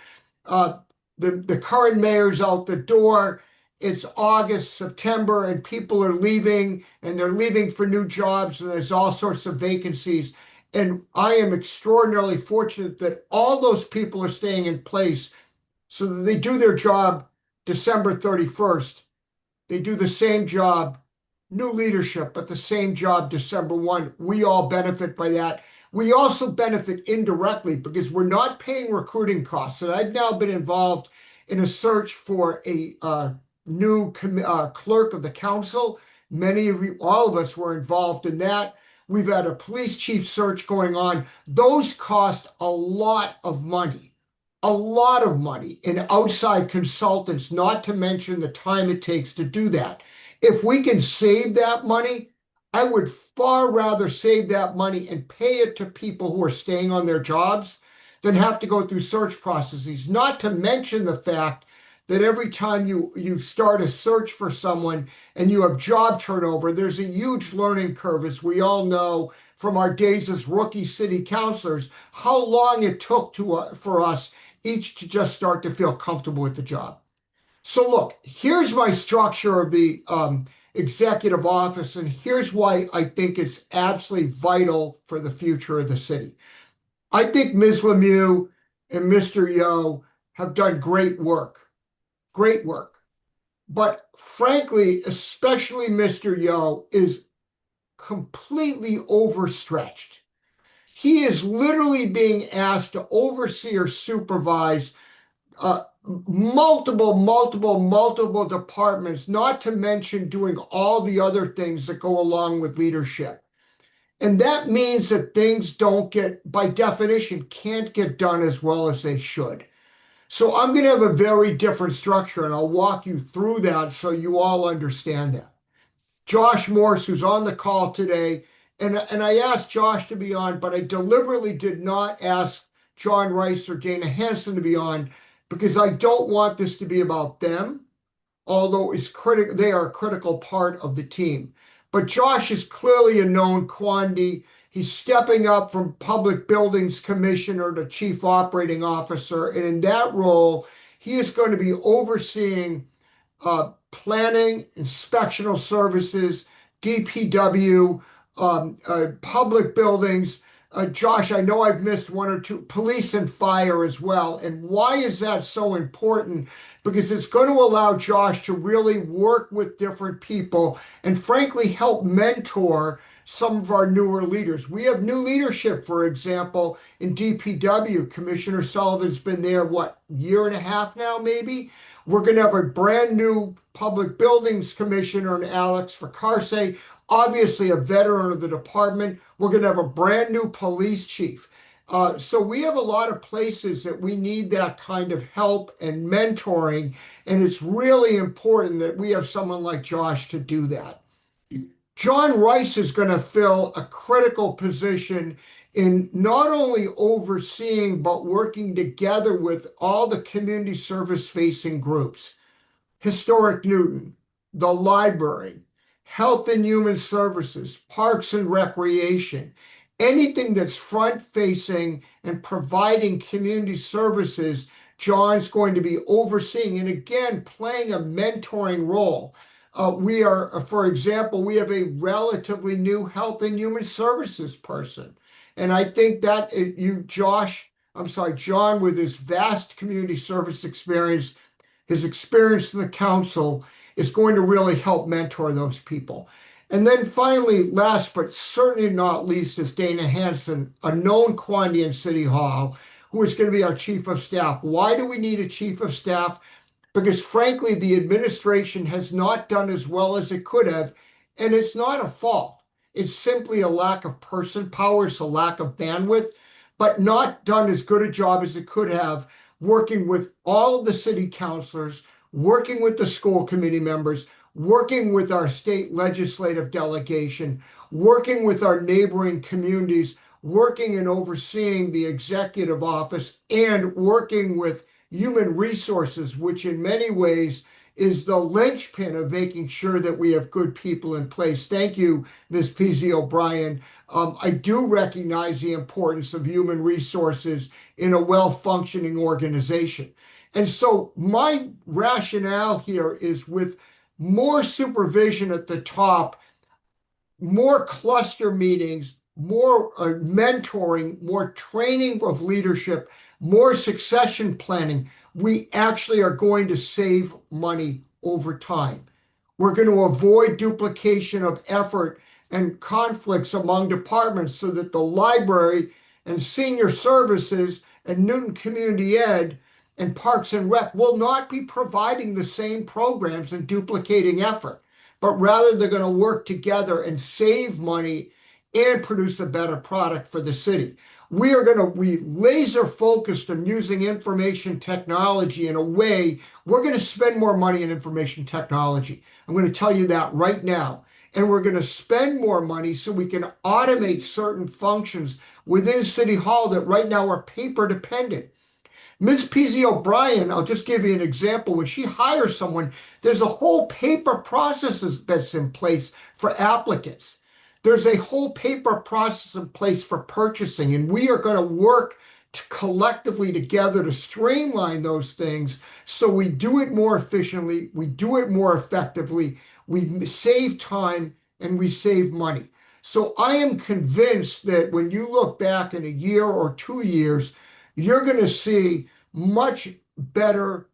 the current mayor's out the door. It's August, September, and people are leaving and they're leaving for new jobs and there's all sorts of vacancies. And I am extraordinarily fortunate that all those people are staying in place so that they do their job December 31st. They do the same job, new leadership, but the same job December 1. We all benefit by that. We also benefit indirectly because we're not paying recruiting costs. And I've now been involved in a search for a new clerk of the council. Many of you, all of us were involved in that. We've had a police chief search going on. Those cost a lot of money in outside consultants, not to mention the time it takes to do that. If we can save that money, I would far rather save that money and pay it to people who are staying on their jobs than have to go through search processes. Not to mention the fact that every time you start a search for someone and you have job turnover, there's a huge learning curve, as we all know from our days as rookie city councilors, how long it took for us each to just start to feel comfortable with the job. So look, here's my structure of the executive office, and here's why I think it's absolutely vital for the future of the city. I think Ms. Lemieux and Mr. Yo have done great work. But frankly, especially Mr. Yo is completely overstretched. He is literally being asked to oversee or supervise multiple departments, not to mention doing all the other things that go along with leadership. And that means that things don't get, by definition, can't get done as well as they should. So I'm going to have a very different structure, and I'll walk you through that so you all understand that. Josh Morse, who's on the call today, and I asked Josh to be on, but I deliberately did not ask John Rice or Dana Hanson to be on because I don't want this to be about them, although they are a critical part of the team. But Josh is clearly a known quantity. He's stepping up from Public Buildings Commissioner to Chief Operating Officer. And in that role, he is going to be overseeing planning, inspectional services, DPW, public buildings. Josh, I know I've missed one or two, police and fire as well. And why is that so important? Because it's going to allow Josh to really work with different people and frankly help mentor some of our newer leaders. We have new leadership, for example, in DPW. Commissioner Sullivan's been there, what, year and a half now, maybe? We're going to have a brand new Public Buildings Commissioner in Alex Fracassi, obviously a veteran of the department. We're going to have a brand new police chief. So we have a lot of places that we need that kind of help and mentoring, and it's really important that we have someone like Josh to do that. John Rice is going to fill a critical position in not only overseeing, but working together with all the community service facing groups. Historic Newton, the library, Health and Human Services, Parks and Recreation, anything that's front facing and providing community services, John's going to be overseeing and again, playing a mentoring role. For example, we have a relatively new Health and Human Services person. And I think that John, with his vast community service experience, his experience in the council, is going to really help mentor those people. And then finally, last but certainly not least, is Dana Hanson, a known quantity in City Hall, who is going to be our chief of staff. Why do we need a chief of staff? Because frankly, the administration has not done as well as it could have, and it's not a fault. It's simply a lack of person power, it's a lack of bandwidth, but not done as good a job as it could have, working with all of the city councilors, working with the school committee members, working with our state legislative delegation, working with our neighboring communities, working and overseeing the executive office, and working with human resources, which in many ways is the linchpin of making sure that we have good people in place. Thank you, Ms. P.Z. O'Brien. I do recognize the importance of human resources in a well-functioning organization. And so my rationale here is with more supervision at the top, more cluster meetings, more mentoring, more training of leadership, more succession planning, we actually are going to save money over time. We're going to avoid duplication of effort and conflicts among departments so that the library and senior services and Newton Community Ed and Parks and Rec will not be providing the same programs and duplicating effort, but rather they're going to work together and save money and produce a better product for the city. We are going to be laser focused on using information technology in a way, we're going to spend more money in information technology. I'm going to tell you that right now. And we're going to spend more money so we can automate certain functions within City Hall that right now are paper dependent. Ms. P.Z. O'Brien, I'll just give you an example. When she hires someone, there's a whole paper process that's in place for applicants. There's a whole paper process in place for purchasing, and we are going to work collectively together to streamline those things so we do it more efficiently, we do it more effectively, we save time, and we save money. So I am convinced that when you look back in a year or 2 years, you're going to see much better,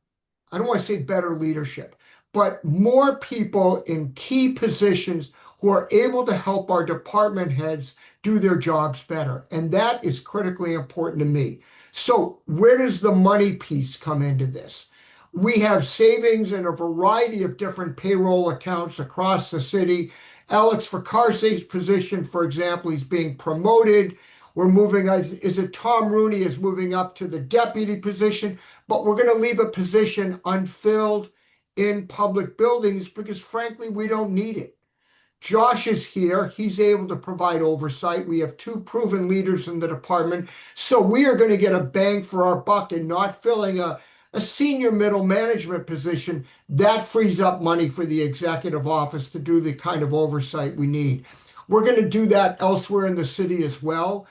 I don't want to say better leadership, but more people in key positions who are able to help our department heads do their jobs better. And that is critically important to me. So where does the money piece come into this? We have savings in a variety of different payroll accounts across the city. Alex for Carsey's position, for example, he's being promoted. We're moving, is it Tom Rooney is moving up to the deputy position, but we're going to leave a position unfilled in public buildings because frankly, we don't need it. Josh is here. He's able to provide oversight. We have two proven leaders in the department. So we are going to get a bang for our buck and not filling a senior middle management position. That frees up money for the executive office to do the kind of oversight we need. We're going to do that elsewhere in the city as well.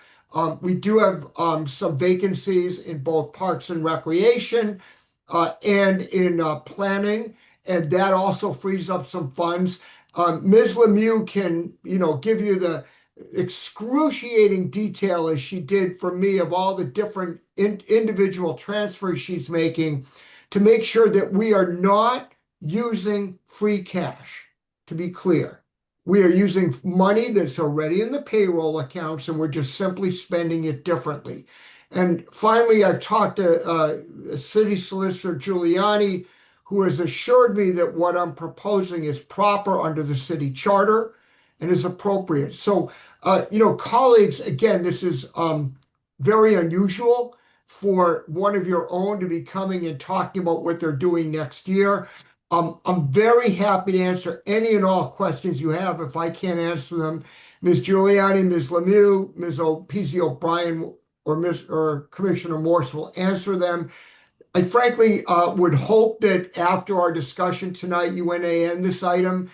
We do have some vacancies in both parks and recreation and in planning, and that also frees up some funds. Ms. Lemieux can, give you the excruciating detail as she did for me of all the different individual transfers she's making to make sure that we are not using free cash, to be clear. We are using money that's already in the payroll accounts and we're just simply spending it differently. And finally, I've talked to City Solicitor Giuliani, who has assured me that what I'm proposing is proper under the city charter and is appropriate. So, colleagues, again, this is very unusual for one of your own to be coming and talking about what they're doing next year. I'm very happy to answer any and all questions you have. If I can't answer them, Ms. Giuliani, Ms. Lemieux, Ms. P.Z. O'Brien, or Commissioner Morse will answer them. I frankly would hope that after our discussion tonight, you end this item.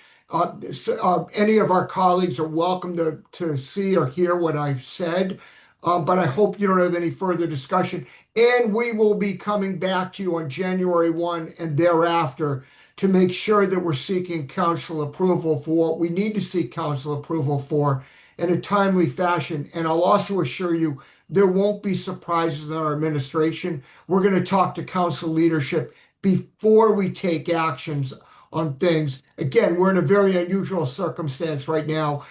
Any of our colleagues are welcome to see or hear what I've said, but I hope you don't have any further discussion. And we will be coming back to you on January 1 and thereafter to make sure that we're seeking council approval for what we need to seek council approval for in a timely fashion. And I'll also assure you, there won't be surprises in our administration. We're going to talk to council leadership before we take actions on things. Again, we're in a very unusual circumstance right now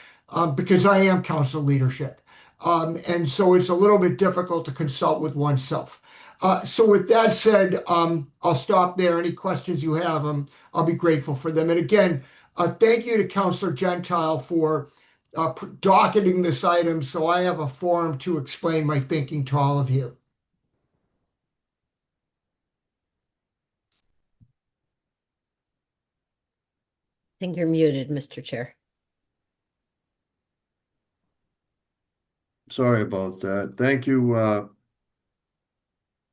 because I am council leadership. And so it's a little bit difficult to consult with oneself. So with that said, I'll stop there. Any questions you have, I'll be grateful for them. And again, thank you to Councilor Gentile for docketing this item so I have a forum to explain my thinking to all of you. I think you're muted, Mr. Chair. Sorry about that. Thank you,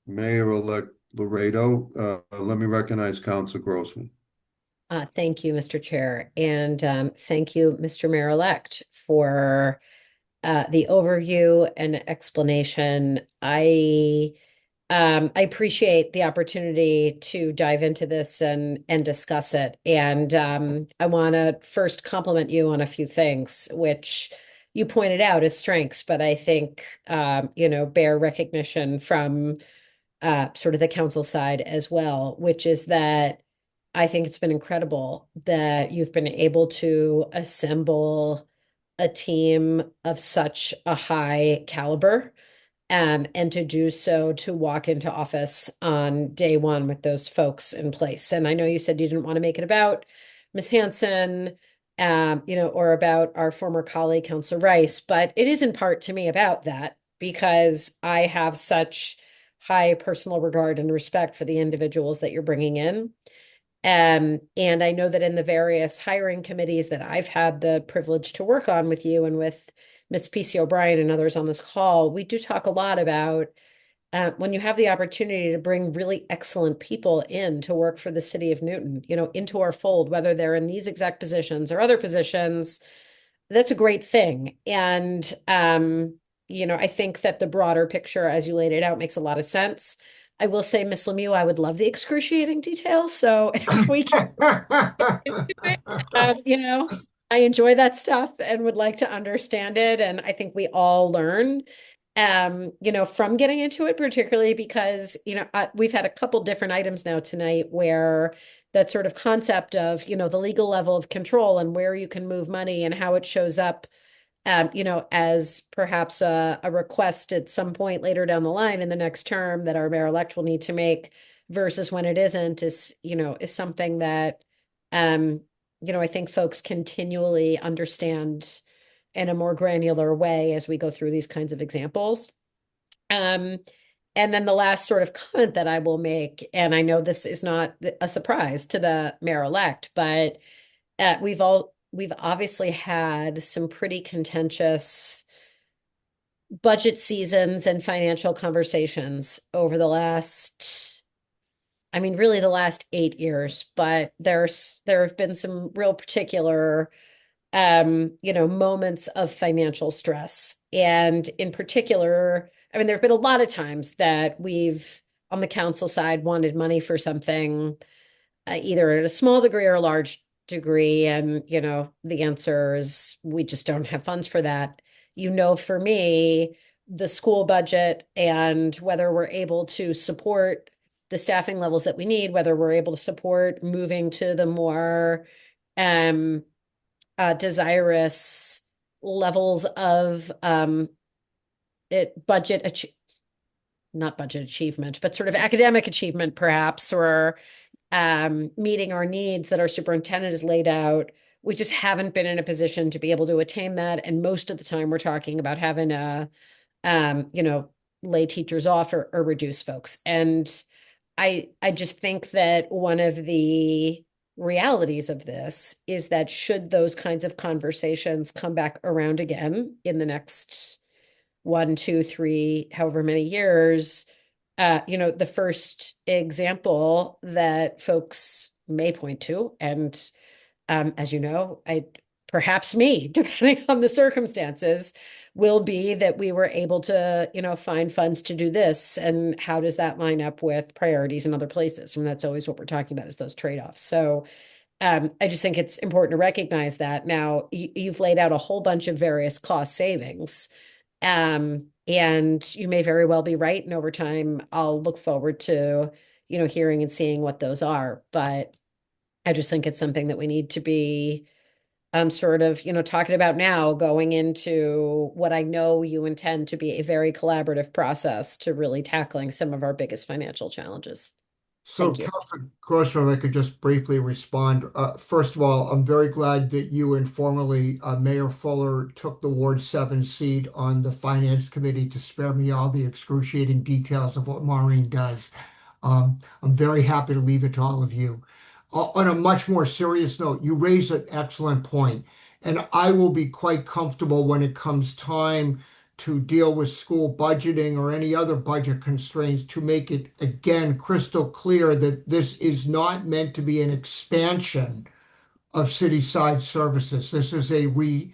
Mayor-elect Laredo. Let me recognize Council Grossman. Thank you, Mr. Chair, and thank you, Mr. Mayor-elect, for the overview and explanation. I appreciate the opportunity to dive into this and discuss it. And I want to first compliment you on a few things, which you pointed out as strengths, but I think bear recognition from sort of the council side as well, which is that I think it's been incredible that you've been able to assemble a team of such a high caliber, and to do so, to walk into office on day one with those folks in place. And I know you said you didn't want to make it about Ms. Hanson, or about our former colleague, Councilor Rice, but it is in part to me about that because I have such high personal regard and respect for the individuals that you're bringing in. And I know that in the various hiring committees that I've had the privilege to work on with you and with Ms. P.C. O'Brien and others on this call, we do talk a lot about when you have the opportunity to bring really excellent people in to work for the city of Newton, into our fold, whether they're in these exec positions or other positions, that's a great thing. And, I think that the broader picture, as you laid it out, makes a lot of sense. I will say, Miss Lemieux, I would love the excruciating details. So if we can, I enjoy that stuff and would like to understand it. And I think we all learn, from getting into it, particularly because, we've had a couple different items now tonight where that sort of concept of, the legal level of control and where you can move money and how it shows up, as perhaps a request at some point later down the line in the next term that our mayor-elect will need to make versus when it isn't is something that, I think folks continually understand in a more granular way as we go through these kinds of examples. And then the last sort of comment that I will make, and I know this is not a surprise to the mayor-elect, but we've obviously had some pretty contentious budget seasons and financial conversations over the last, I mean, really the last 8 years, but there have been some real particular moments of financial stress. And in particular, I mean, there have been a lot of times that we've, on the council side, wanted money for something, either at a small degree or a large degree. And, the answer is we just don't have funds for that. For me, the school budget and whether we're able to support the staffing levels that we need, whether we're able to support moving to the more desirous levels of not budget achievement, but sort of academic achievement, perhaps, or meeting our needs that our superintendent has laid out. We just haven't been in a position to be able to attain that. And most of the time we're talking about having to, lay teachers off or reduce folks. And I just think that one of the realities of this is that should those kinds of conversations come back around again in the next 1, 2, 3, however many years, the first example that folks may point to, and as you know, perhaps me, depending on the circumstances, will be that we were able to, find funds to do this. And how does that line up with priorities in other places? I mean, that's always what we're talking about, is those trade-offs. So I just think it's important to recognize that. Now, you've laid out a whole bunch of various cost savings. And you may very well be right. And over time, I'll look forward to, hearing and seeing what those are. But I just think it's something that we need to be sort of, talking about now, going into what I know you intend to be a very collaborative process to really tackling some of our biggest financial challenges. So, Thank you. Councilor Grossman, if I could just briefly respond. First of all, I'm very glad that you informally, Mayor Fuller took the Ward 7 seat on the Finance Committee to spare me all the excruciating details of what Maureen does. I'm very happy to leave it to all of you. On a much more serious note, you raise an excellent point, and I will be quite comfortable when it comes time to deal with school budgeting or any other budget constraints to make it again crystal clear that this is not meant to be an expansion of city-side services. This is a reuse,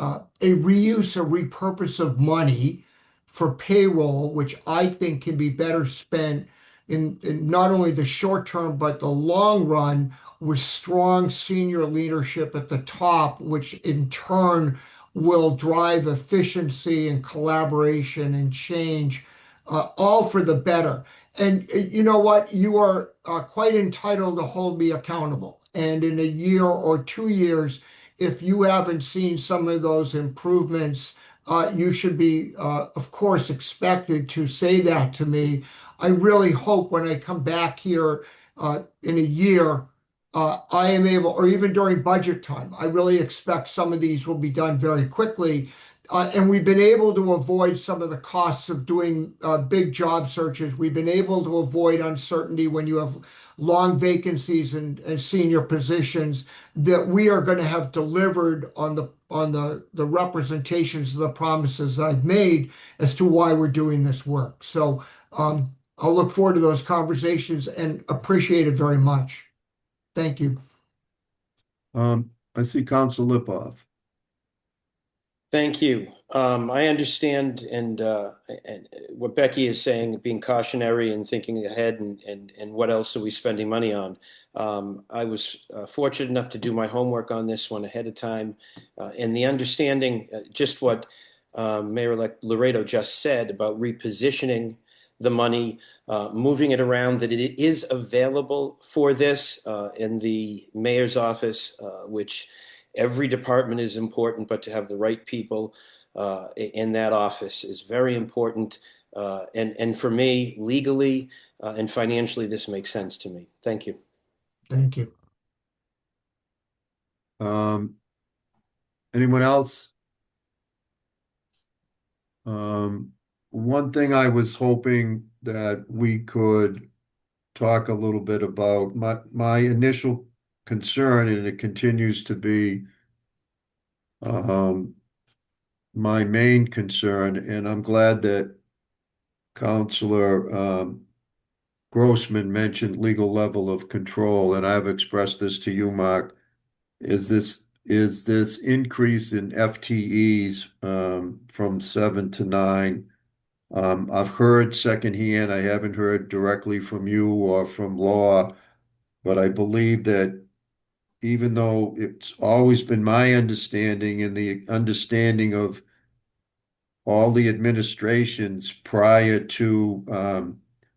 a repurpose of money for payroll, which I think can be better spent in not only the short term, but the long run, with strong senior leadership at the top, which in turn will drive efficiency and collaboration and change, all for the better. And you know what? You are quite entitled to hold me accountable. And in a year or 2 years, if you haven't seen some of those improvements, you should be, of course, expected to say that to me. I really hope when I come back here in a year, I am able, or even during budget time, I really expect some of these will be done very quickly. And we've been able to avoid some of the costs of doing big job searches. We've been able to avoid uncertainty when you have long vacancies and senior positions, that we are going to have delivered on the representations of the promises I've made as to why we're doing this work. So I'll look forward to those conversations and appreciate it very much. Thank you. I see Council Lipoff. Thank you. I understand and what Becky is saying, being cautionary and thinking ahead, and what else are we spending money on. I was fortunate enough to do my homework on this one ahead of time, and the understanding just what Mayor-elect Laredo just said about repositioning the money, moving it around, that it is available for this in the mayor's office, which every department is important, but to have the right people in that office is very important. And for me, legally and financially, this makes sense to me. Thank you. Thank you. Anyone else? One thing I was hoping that we could talk a little bit about, my initial concern, and it continues to be my main concern, and I'm glad that Counselor Grossman mentioned legal level of control, and I've expressed this to you, Mark, is this increase in FTEs from 7 to 9. I've heard secondhand, I haven't heard directly from you or from law, but I believe that even though it's always been my understanding and the understanding of all the administrations prior to,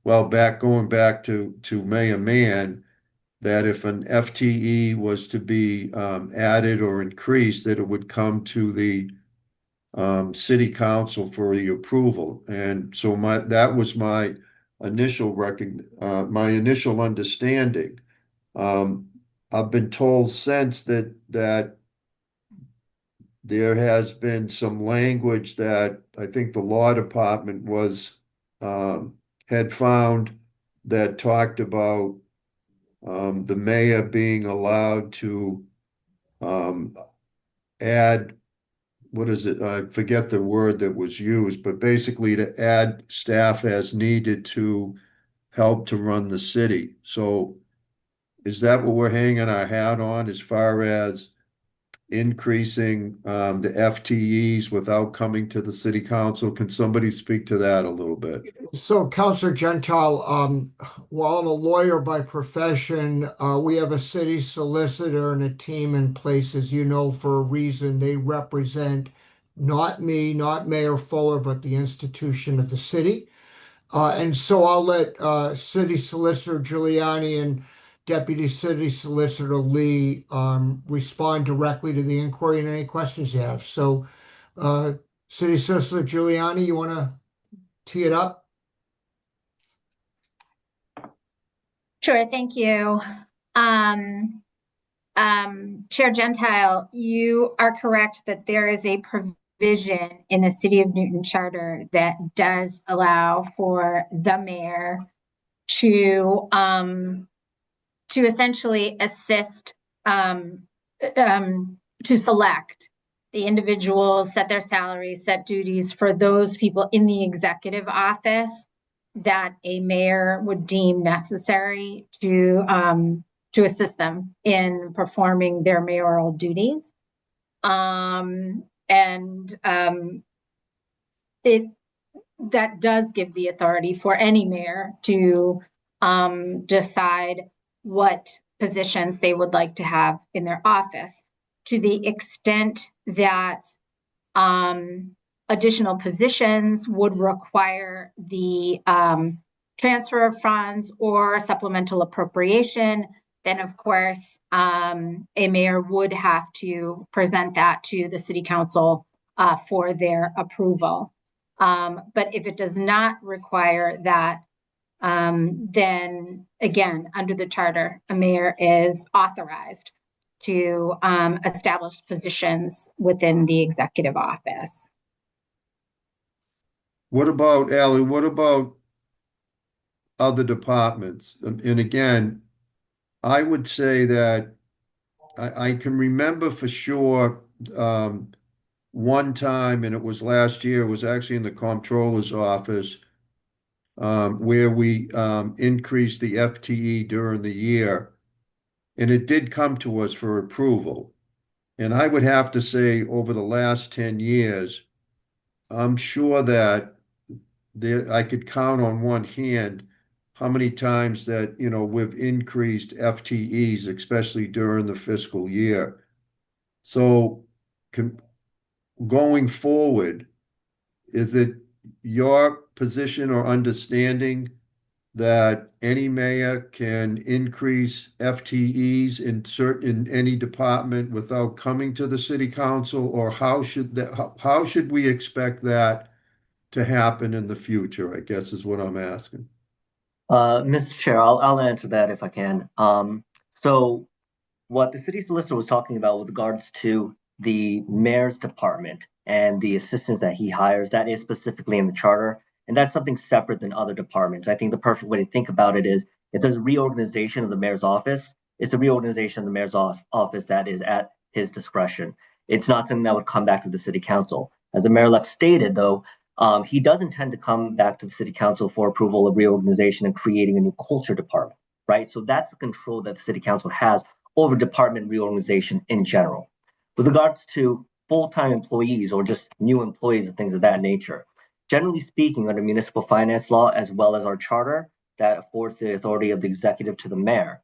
well, going back to Mayor Mann, that if an FTE was to be added or increased, that it would come to the city council for the approval. And so that was my initial my initial understanding. I've been told since that there has been some language that I think the law department had found that talked about the mayor being allowed to add, what is it? I forget the word that was used, but basically to add staff as needed to help to run the city. So is that what we're hanging our hat on as far as increasing the FTEs without coming to the city council? Can somebody speak to that a little bit? So, Counselor Gentile, while I'm a lawyer by profession, we have a city solicitor and a team in place, as you know, for a reason. They represent not me, not Mayor Fuller, but the institution of the city. And so I'll let City Solicitor Giuliani and Deputy City Solicitor Lee respond directly to the inquiry and any questions you have. So, City Solicitor Giuliani, you want to tee it up? Sure, thank you. Chair Gentile, you are correct that there is a provision in the City of Newton Charter that does allow for the mayor to essentially assist to select the individuals, set their salaries, set duties for those people in the executive office that a mayor would deem necessary to assist them in performing their mayoral duties. That does give the authority for any mayor to decide what positions they would like to have in their office. To the extent that additional positions would require the transfer of funds or supplemental appropriation, then of course a mayor would have to present that to the city council for their approval. But if it does not require that, then again, under the charter, a mayor is authorized to establish positions within the executive office. What about, Ally, what about other departments? And again, I would say that I can remember for sure one time, and it was last year, it was actually in the comptroller's office, where we increased the FTE during the year, and it did come to us for approval. And I would have to say, over the last 10 years, I'm sure that I could count on one hand how many times that, we've increased FTEs, especially during the fiscal year. So going forward, is it your position or understanding that any mayor can increase FTEs in any department without coming to the city council, or how should we expect that to happen in the future, I guess is what I'm asking. Mr. Chair, I'll answer that if I can. So what the city solicitor was talking about with regards to the mayor's department and the assistants that he hires, that is specifically in the charter. And that's something separate than other departments. I think the perfect way to think about it is if there's a reorganization of the mayor's office, it's a reorganization of the mayor's office that is at his discretion. It's not something that would come back to the city council. As the mayor-elect stated, though, he does intend to come back to the city council for approval of reorganization and creating a new culture department, right? So that's the control that the city council has over department reorganization in general. With regards to full-time employees or just new employees and things of that nature, generally speaking, under municipal finance law, as well as our charter that affords the authority of the executive to the mayor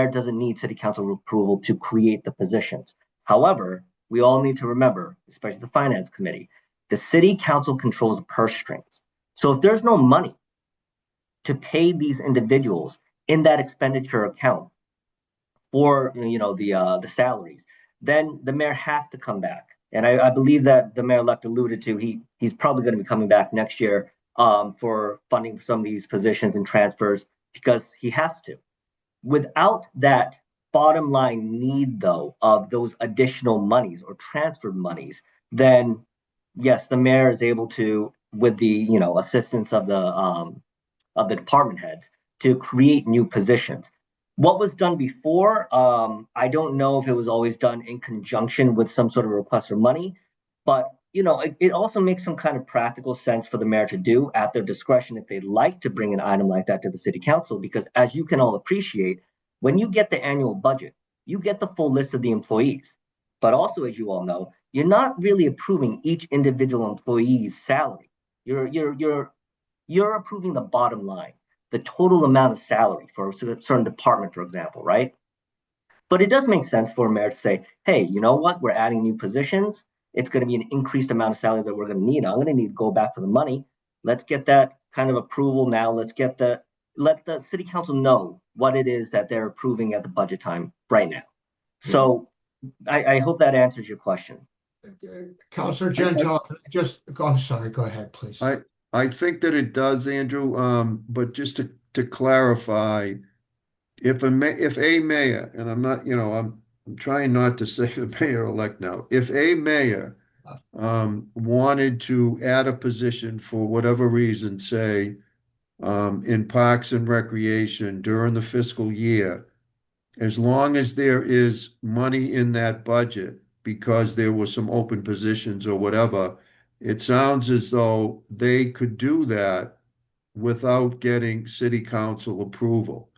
doesn't need city council approval to create the positions. However, we all need to remember, especially the finance committee, the city council controls the purse strings. So if there's no money to pay these individuals in that expenditure account for the salaries, then the mayor has to come back. And I believe that the mayor-elect alluded to he's probably going to be coming back next year for funding for some of these positions and transfers because he has to. Without that bottom line need, though, of those additional monies or transferred monies, then yes, the mayor is able to, with the assistance of the department heads, to create new positions. What was done before, I don't know if it was always done in conjunction with some sort of request for money, but it also makes some kind of practical sense for the mayor to do at their discretion if they'd like to bring an item like that to the city council, because as you can all appreciate, when you get the annual budget, you get the full list of the employees. But also, as you all know, you're not really approving each individual employee's salary. You're approving the bottom line, the total amount of salary for a certain department, for example, right? But it does make sense for a mayor to say, hey, you know what? We're adding new positions. It's going to be an increased amount of salary that we're going to need. I'm going to need to go back for the money. Let's get that kind of approval now. Let the city council know what it is that they're approving at the budget time right now. So I hope that answers your question. Councilor Gentile, I'm sorry, go ahead, please. I think that it does, Andrew. But just to clarify, if a mayor, and I'm not, I'm trying not to say the mayor-elect now, if a mayor wanted to add a position for whatever reason, say in Parks and Recreation during the fiscal year, as long as there is money in that budget because there were some open positions or whatever, it sounds as though they could do that without getting city council approval.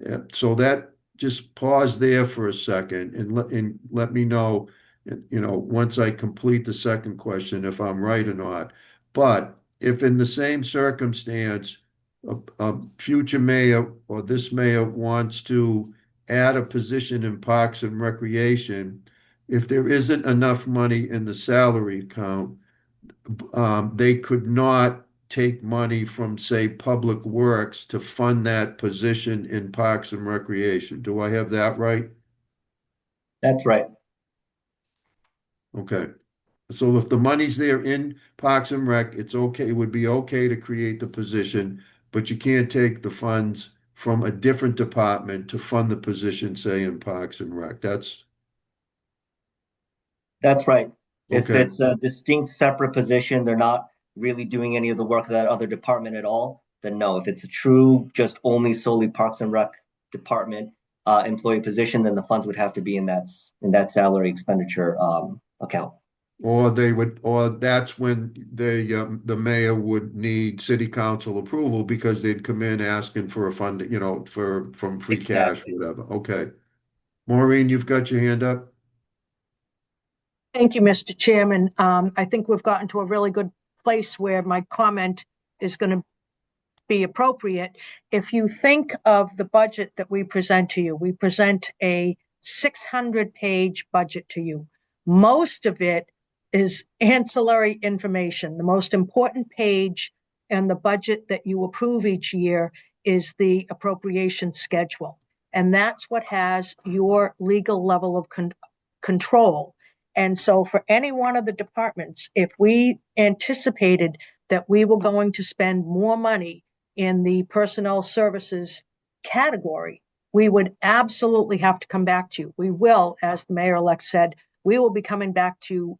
Yeah, so that just pause there for a second and let me know, once I complete the second question, if I'm right or not. But if in the same circumstance, a future mayor or this mayor wants to add a position in Parks and Recreation, if there isn't enough money in the salary account, they could not take money from, say, Public Works to fund that position in Parks and Recreation. Do I have that right? That's right. Okay. So if the money's there in Parks and Rec, it's okay, it would be okay to create the position, but you can't take the funds from a different department to fund the position, say, in Parks and Rec. That's right. If okay. it's a distinct separate position, they're not really doing any of the work of that other department at all, then no. If it's a true, just only solely Parks and Rec department employee position, then the funds would have to be in that salary expenditure account. Or that's when the mayor would need city council approval because they'd come in asking for a fund, from free cash, whatever. Okay. Maureen, you've got your hand up. Thank you, Mr. Chairman. I think we've gotten to a really good place where my comment is going to be appropriate. If you think of the budget that we present to you, we present a 600-page budget to you. Most of it is ancillary information. The most important page in the budget that you approve each year is the appropriation schedule. And that's what has your legal level of control. And so for any one of the departments, if we anticipated that we were going to spend more money in the personnel services category, we would absolutely have to come back to you. We will, as the mayor-elect said, we will be coming back to you,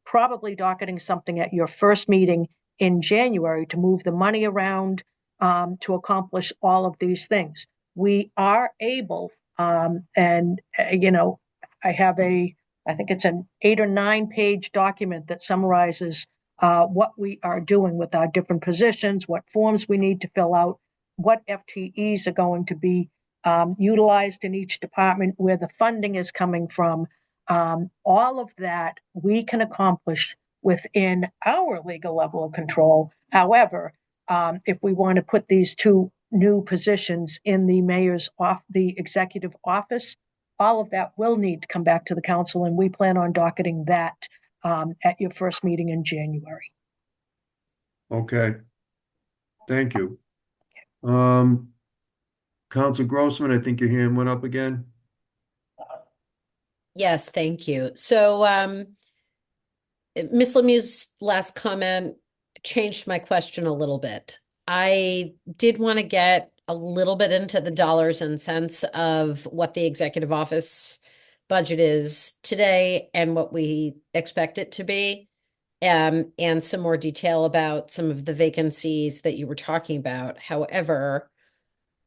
probably docketing something at your first meeting in January to move the money around, to accomplish all of these things. We are able, and I have I think it's an 8 or 9 page document that summarizes what we are doing with our different positions, what forms we need to fill out, what FTEs are going to be utilized in each department, where the funding is coming from. All of that we can accomplish within our legal level of control. However, if we want to put these 2 new positions in the executive office, all of that will need to come back to the council, and we plan on docketing that at your first meeting in January. Okay. Thank you. Council Grossman, I think your hand went up again. Yes, thank you. So, Ms. Lemieux's last comment changed my question a little bit. I did want to get a little bit into the dollars and cents of what the executive office budget is today and what we expect it to be, and some more detail about some of the vacancies that you were talking about. However,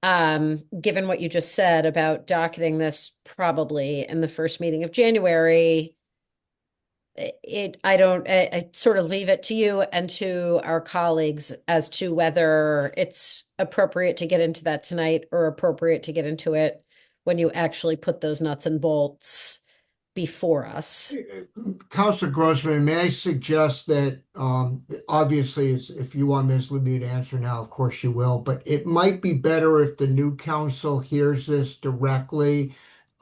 given what you just said about docketing this probably in the first meeting of January, I sort of leave it to you and to our colleagues as to whether it's appropriate to get into that tonight or appropriate to get into it when you actually put those nuts and bolts before us. Councilor Grossman, may I suggest that, obviously, if you want Ms. Lemieux to answer now, of course you will, but it might be better if the new council hears this directly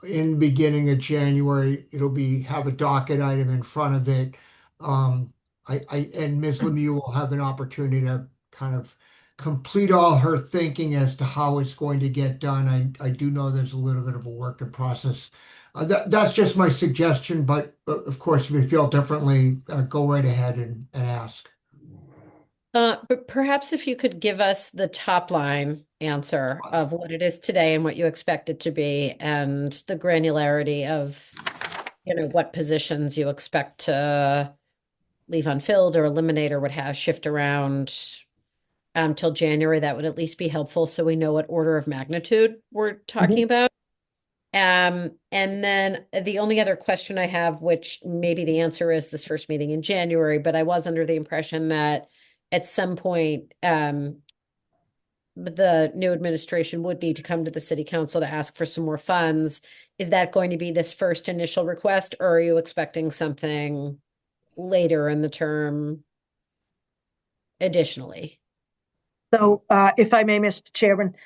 in the beginning of January. It'll have a docket item in front of it. And Ms. Lemieux will have an opportunity to kind of complete all her thinking as to how it's going to get done. I do know there's a little bit of a work in process. That's just my suggestion, but of course, if you feel differently, go right ahead and ask. But perhaps if you could give us the top line answer of what it is today and what you expect it to be, and the granularity of, what positions you expect to leave unfilled or eliminate or shift around till January, that would at least be helpful so we know what order of magnitude we're talking about. And then the only other question I have, which maybe the answer is this first meeting in January, but I was under the impression that at some point, the new administration would need to come to the city council to ask for some more funds. Is that going to be this first initial request, or are you expecting something later in the term additionally? So, if I may, Mr. Chairman,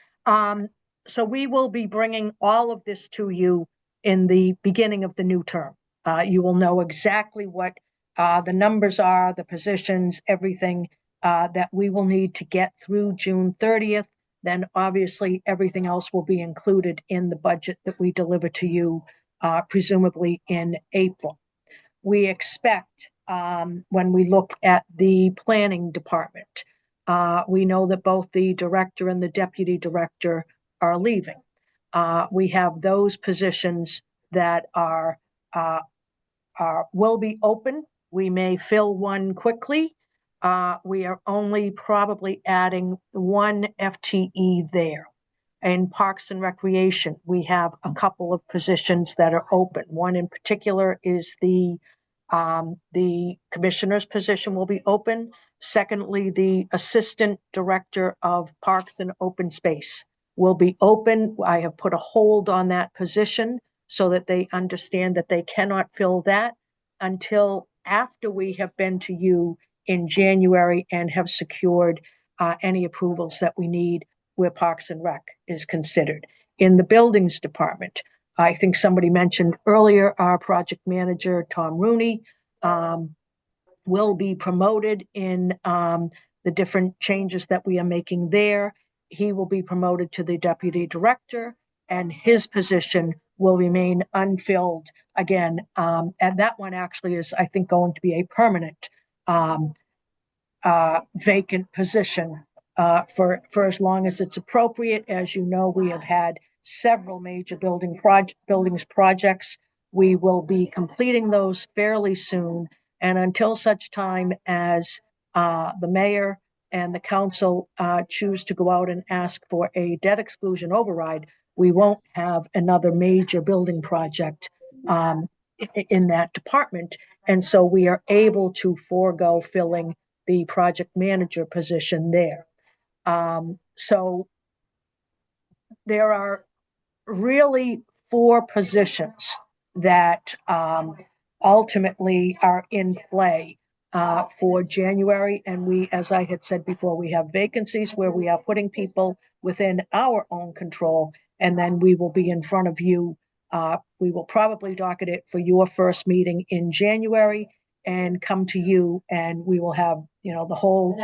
so we will be bringing all of this to you in the beginning of the new term. You will know exactly what the numbers are, the positions, everything that we will need to get through June 30th. Then obviously everything else will be included in the budget that we deliver to you, presumably in April. We expect, when we look at the planning department, we know that both the director and the deputy director are leaving. We have those positions that will be open. We may fill one quickly. We are only probably adding 1 FTE there. In Parks and Recreation, we have a couple of positions that are open. One in particular is the commissioner's position will be open. Secondly, the assistant director of Parks and Open Space will be open. I have put a hold on that position so that they understand that they cannot fill that until after we have been to you in January and have secured any approvals that we need where Parks and Rec is considered. In the Buildings Department, I think somebody mentioned earlier, our project manager, Tom Rooney, will be promoted in the different changes that we are making there. He will be promoted to the deputy director, and his position will remain unfilled again. And that one actually is, I think, going to be a permanent vacant position for as long as it's appropriate. As you know, we have had several major buildings projects. We will be completing those fairly soon. And until such time as the mayor and the council choose to go out and ask for a debt exclusion override, we won't have another major building project in that department. And so we are able to forego filling the project manager position there. So there are really 4 positions that ultimately are in play for January. And we, as I had said before, we have vacancies where we are putting people within our own control, and then we will be in front of you. We will probably docket it for your first meeting in January and come to you, and we will have, the whole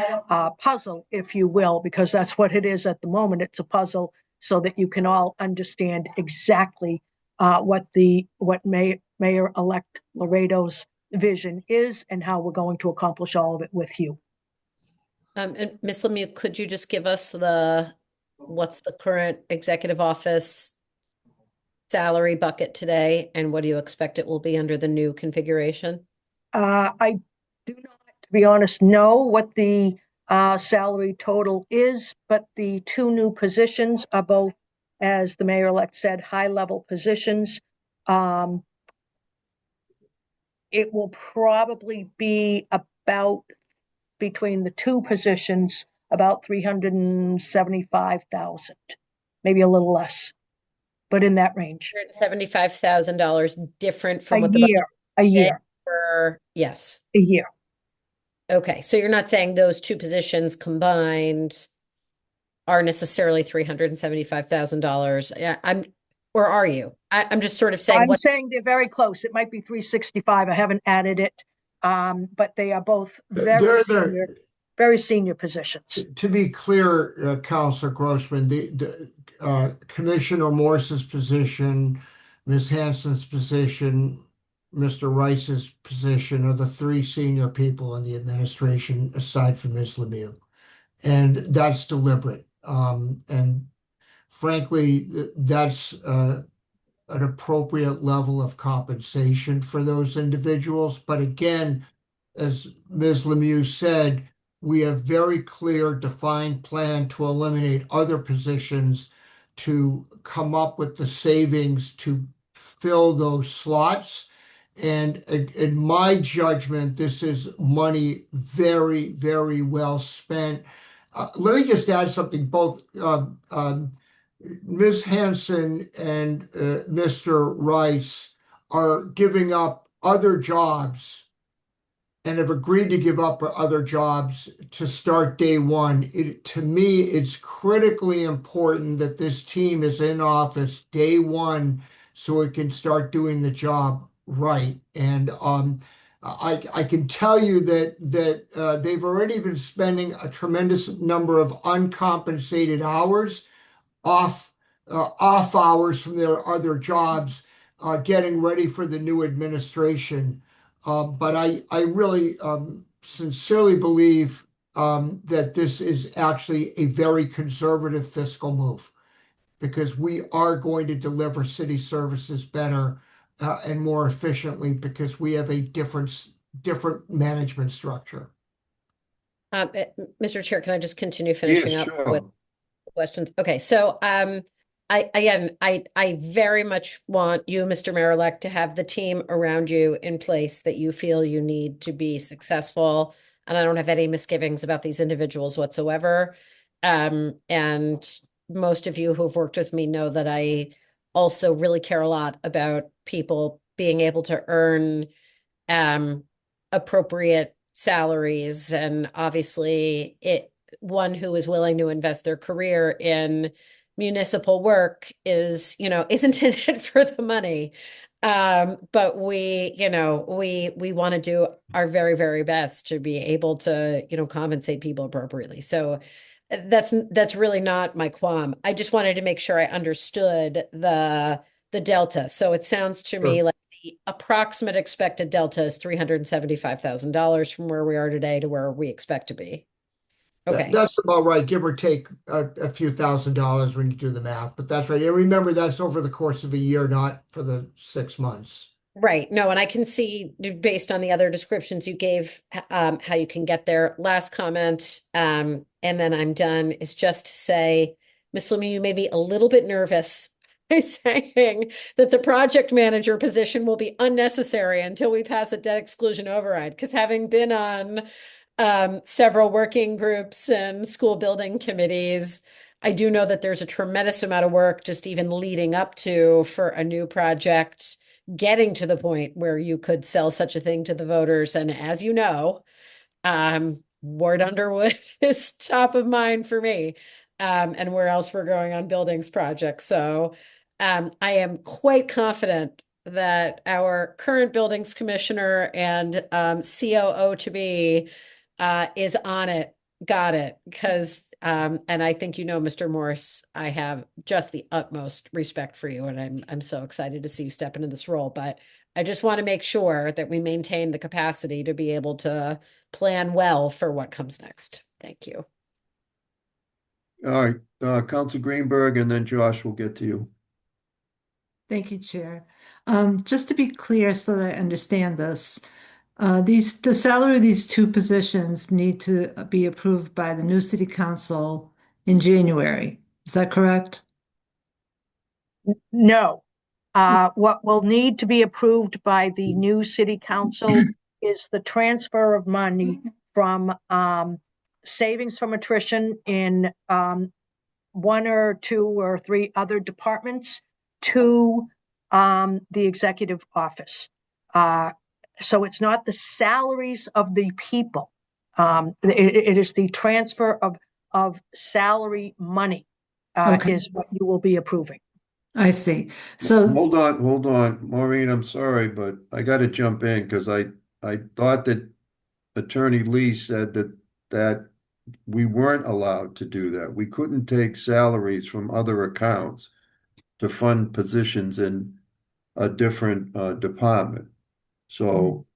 puzzle, if you will, because that's what it is at the moment. It's a puzzle, so that you can all understand exactly what Mayor-elect Laredo's vision is and how we're going to accomplish all of it with you. And Ms. Lemieux, could you just give us what's the current executive office salary bucket today, and what do you expect it will be under the new configuration? I do not, to be honest, know what the salary total is, but the 2 new positions are both, as the mayor-elect said, high-level positions. It will probably be about, between the 2 positions, about $375,000, maybe a little less, but in that range. $175,000 different from A what the year, a year, yes. a year. Okay, so you're not saying those 2 positions combined are necessarily $375,000. Yeah, or are you? I'm just sort of saying I'm saying they're very close. It might be 365. I haven't added it, but they are both very senior positions. To be clear, Councilor Grossman, the Commissioner Morse's position, Ms. Hansen's position, Mr. Rice's position are the 3 senior people in the administration, aside from Ms. Lemieux. And that's deliberate. And frankly, that's an appropriate level of compensation for those individuals. But again, as Ms. Lemieux said, we have very clear, defined plan to eliminate other positions to come up with the savings to fill those slots. And in my judgment, this is money very, very well spent. Let me just add something. Both Ms. Hansen and Mr. Rice are giving up other jobs and have agreed to give up other jobs to start day one. To me, it's critically important that this team is in office day one so it can start doing the job right. And I can tell you that they've already been spending a tremendous number of uncompensated hours, off hours from their other jobs, getting ready for the new administration. But I really sincerely believe that this is actually a very conservative fiscal move, because we are going to deliver city services better and more efficiently because we have a different management structure. Mr. Chair, can I just continue finishing Yes, up sure. with questions? Okay, so I very much want you, Mr. Mayor-elect, to have the team around you in place that you feel you need to be successful. And I don't have any misgivings about these individuals whatsoever. And most of you who've worked with me know that I also really care a lot about people being able to earn appropriate salaries. And obviously one who is willing to invest their career in municipal work isn't in it for the money. But we want to do our very, very best to be able to, compensate people appropriately. So that's really not my qualm. I just wanted to make sure I understood the delta. So it sounds to me like the approximate expected delta is $375,000 from where we are today to where we expect to be. Okay. That's about right, give or take a few $1,000s when you do the math, but that's right. And remember, that's over the course of a year, not for the 6 months. Right. No, and I can see based on the other descriptions you gave, how you can get there. Last comment, and then I'm done, is just to say, Miss Lemieux, you made me a little bit nervous by saying that the project manager position will be unnecessary until we pass a debt exclusion override. Because having been on several working groups and school building committees, I do know that there's a tremendous amount of work just even leading up to for a new project getting to the point where you could sell such a thing to the voters. And as you know, Ward Underwood is top of mind for me, and where else we're going on buildings projects. So I am quite confident that our current buildings commissioner and COO to be is on it, got it, because and I think you know, Mr. Morse, I have just the utmost respect for you, and I'm so excited to see you step into this role. But I just want to make sure that we maintain the capacity to be able to plan well for what comes next. Thank you. All right, Council Greenberg, and then Josh will get to you. Thank you, Chair. Just to be clear so that I understand this, the salary of these two positions need to be approved by the new city council in January. Is that correct? No. What will need to be approved by the new city council is the transfer of money from savings from attrition in one or two or three other departments to the executive office. So it's not the salaries of the people. It is the transfer of salary money Okay. is what you will be approving. I see. So Hold on, Maureen, I'm sorry, but I got to jump in because I thought that Attorney Lee said that we weren't allowed to do that. We couldn't take salaries from other accounts to fund positions in a different department. So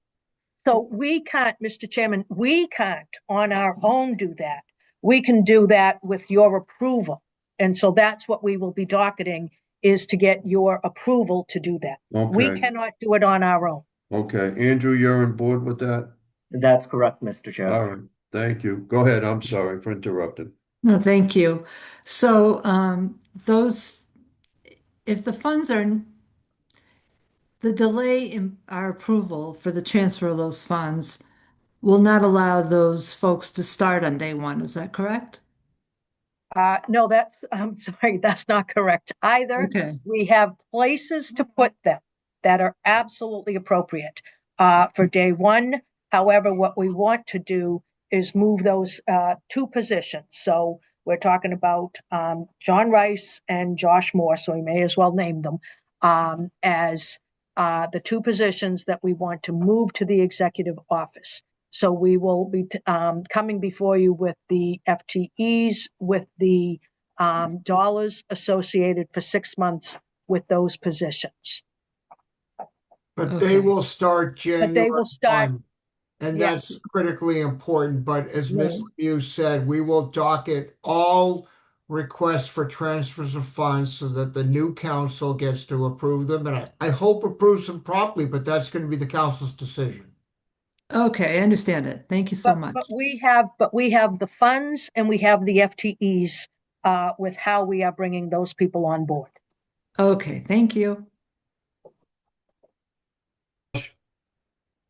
So we can't, Mr. Chairman, we can't on our own do that. We can do that with your approval. And so that's what we will be docketing, is to get your approval to do that. We okay, cannot do it on our own. okay. Andrew, you're on board with that? That's correct, Mr. Chair. All right, thank you. Go ahead. I'm sorry for interrupting. no, thank you. So those, if the funds are, the delay in our approval for the transfer of those funds will not allow those folks to start on day one. Is that correct? No, I'm sorry, that's not correct either. Okay. We have places to put them that are absolutely appropriate for day one. However, what we want to do is move those two positions. So we're talking about John Rice and Josh Moore, so we may as well name them as the two positions that we want to move to the executive office. So we will be coming before you with the FTEs, with the dollars associated for 6 months with those positions. But Okay. they will start But January they will start, 1, and yes. that's critically important. But as Ms. Right. Lemieux said, we will docket all requests for transfers of funds so that the new council gets to approve them. And I hope approves them promptly, but that's going to be the council's decision. Okay, I understand it. Thank you so much. But we have the funds and we have the FTEs with how we are bringing those people on board. Okay, thank you.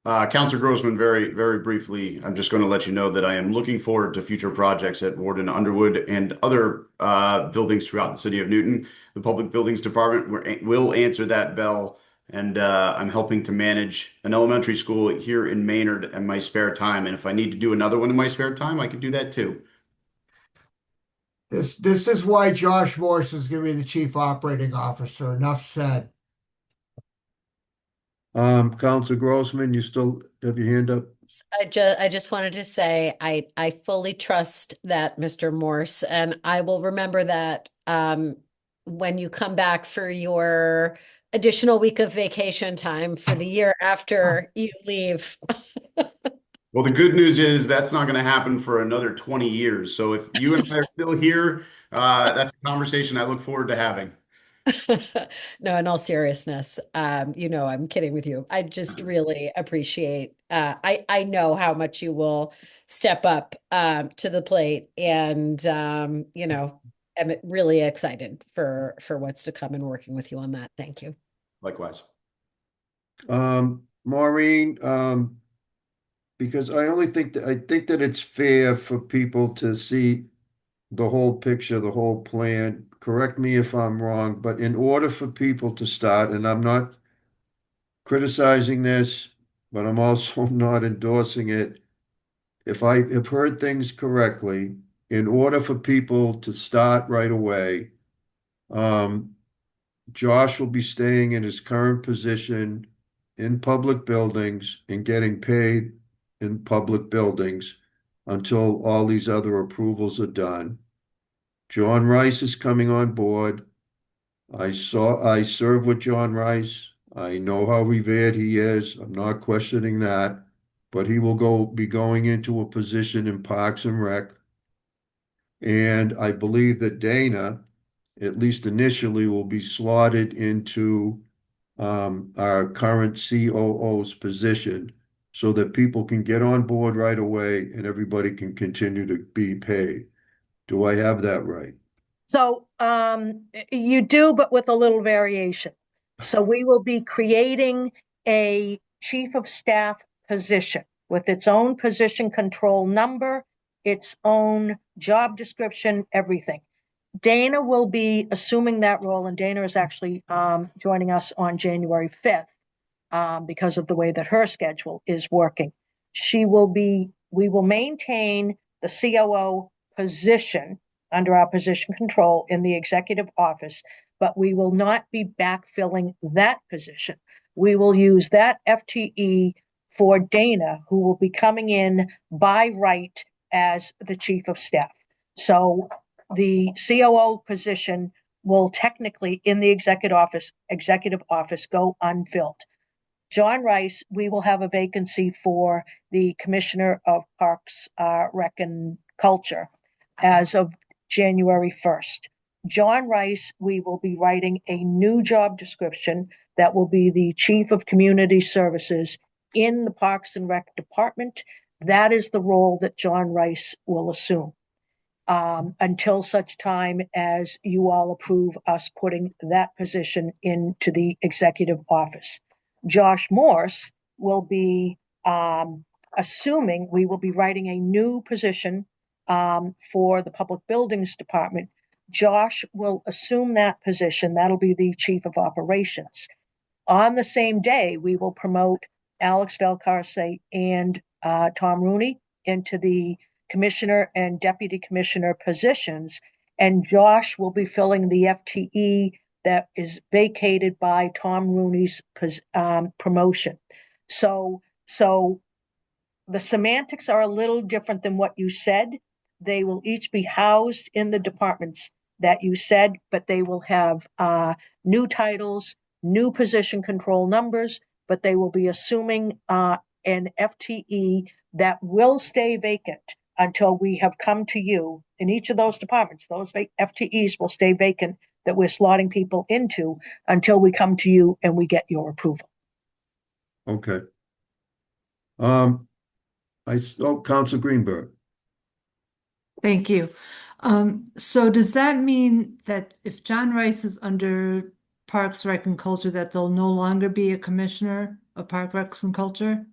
Councilor Grossman, very, very briefly, I'm just going to let you know that I am looking forward to future projects at Ward and Underwood and other buildings throughout the city of Newton. The Public Buildings Department will answer that bell, and I'm helping to manage an elementary school here in Maynard in my spare time. And if I need to do another one in my spare time, I can do that too. This is why Josh Morse is going to be the chief operating officer. Enough said. Council Grossman, you still have your hand up? I just wanted to say I fully trust that, Mr. Morse, and I will remember that when you come back for your additional week of vacation time for the year after you leave. Well, the good news is that's not going to happen for another 20 years. So if you and I are still here, that's a conversation I look forward to having. No, in all seriousness, I'm kidding with you. I just really appreciate, I know how much you will step up to the plate and, I'm really excited for what's to come and working with you on that. Thank you. Likewise. Maureen, because I think that it's fair for people to see the whole picture, the whole plan. Correct me if I'm wrong, but in order for people to start, and I'm not criticizing this, but I'm also not endorsing it. If I have heard things correctly, in order for people to start right away, um, Josh will be staying in his current position in public buildings and getting paid in public buildings until all these other approvals are done. John Rice is coming on board. I served with John Rice. I know how revered he is. I'm not questioning that, but he will be going into a position in Parks and Rec. And I believe that Dana, at least initially, will be slotted into our current COO's position so that people can get on board right away and everybody can continue to be paid. Do I have that right? So you do, but with a little variation. So we will be creating a chief of staff position with its own position control number, its own job description, everything. Dana will be assuming that role, and Dana is actually joining us on January 5th because of the way that her schedule is working. We will maintain the COO position under our position control in the executive office, but we will not be backfilling that position. We will use that FTE for Dana, who will be coming in by right as the chief of staff. So the COO position will technically in the executive office go unfilled. John Rice, we will have a vacancy for the Commissioner of Parks, Rec and Culture as of January 1st. John Rice, we will be writing a new job description that will be the Chief of Community Services in the Parks and Rec Department. That is the role that John Rice will assume until such time as you all approve us putting that position into the executive office. Josh Morse will be assuming we will be writing a new position for the Public Buildings Department. Josh will assume that position. That'll be the Chief of Operations. On the same day, we will promote Alex Valcarce and Tom Rooney into the Commissioner and Deputy Commissioner positions, and Josh will be filling the FTE that is vacated by Tom Rooney's promotion. So the semantics are a little different than what you said. They will each be housed in the departments that you said, but they will have new titles, new position control numbers, but they will be assuming an FTE that will stay vacant until we have come to you in each of those departments. Those FTEs will stay vacant that we're slotting people into until we come to you and we get your approval. Okay. Council Greenberg. Thank you. So does that mean that if John Rice is under Parks, Rec, and Culture, that there'll no longer be a commissioner of Park, Rec, and Culture?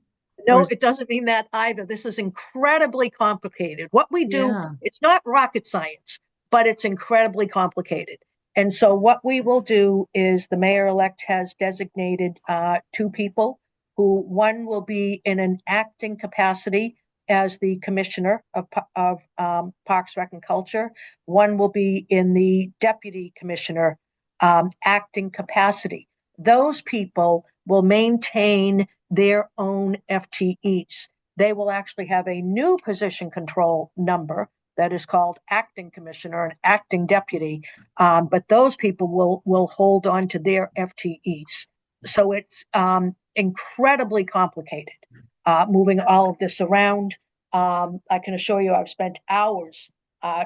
No, it doesn't mean that either. This is incredibly complicated. What we do, it's not rocket science, but it's incredibly complicated. And so what we will do is the mayor-elect has designated two people who, one will be in an acting capacity as the commissioner of Parks, Rec, and Culture. One will be in the deputy commissioner acting capacity. Those people will maintain their own FTEs. They will actually have a new position control number that is called acting commissioner and acting deputy, but those people will hold on to their FTEs. So it's incredibly complicated. moving all of this around. I can assure you I've spent hours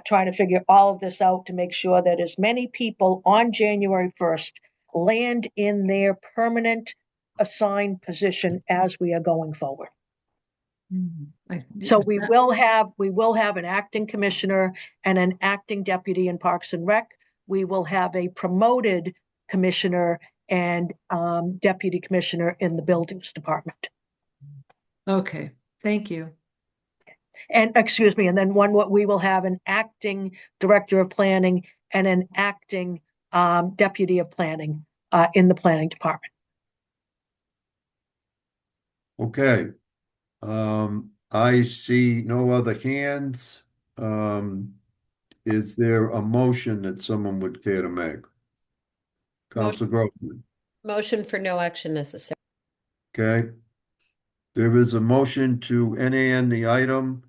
trying to figure all of this out to make sure that as many people on January 1st land in their permanent assigned position as we are going forward. So we will have an acting commissioner and an acting deputy in Parks and Rec. We will have a promoted commissioner and deputy commissioner in the buildings department. Okay, thank you. And excuse me, and then we will have an acting director of planning and an acting deputy of planning in the planning department. Okay. I see no other hands. Is there a motion that someone would care to make? Councilor Grossman. Motion for no action necessary. Okay. There is a motion to NAN the item.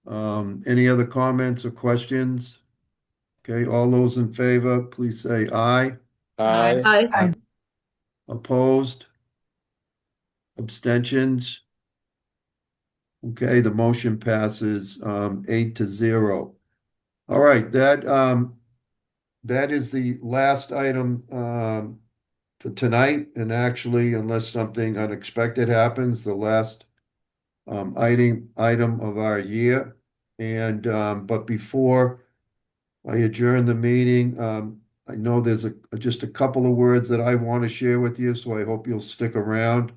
Any other comments or questions? Okay, all those in favor, please say aye. Aye. Aye. Opposed? Abstentions? Okay, the motion passes 8-0. All right, that is the last item for tonight, and actually, unless something unexpected happens, the last item of our year. And but before I adjourn the meeting, I know there's just a couple of words that I want to share with you, so I hope you'll stick around.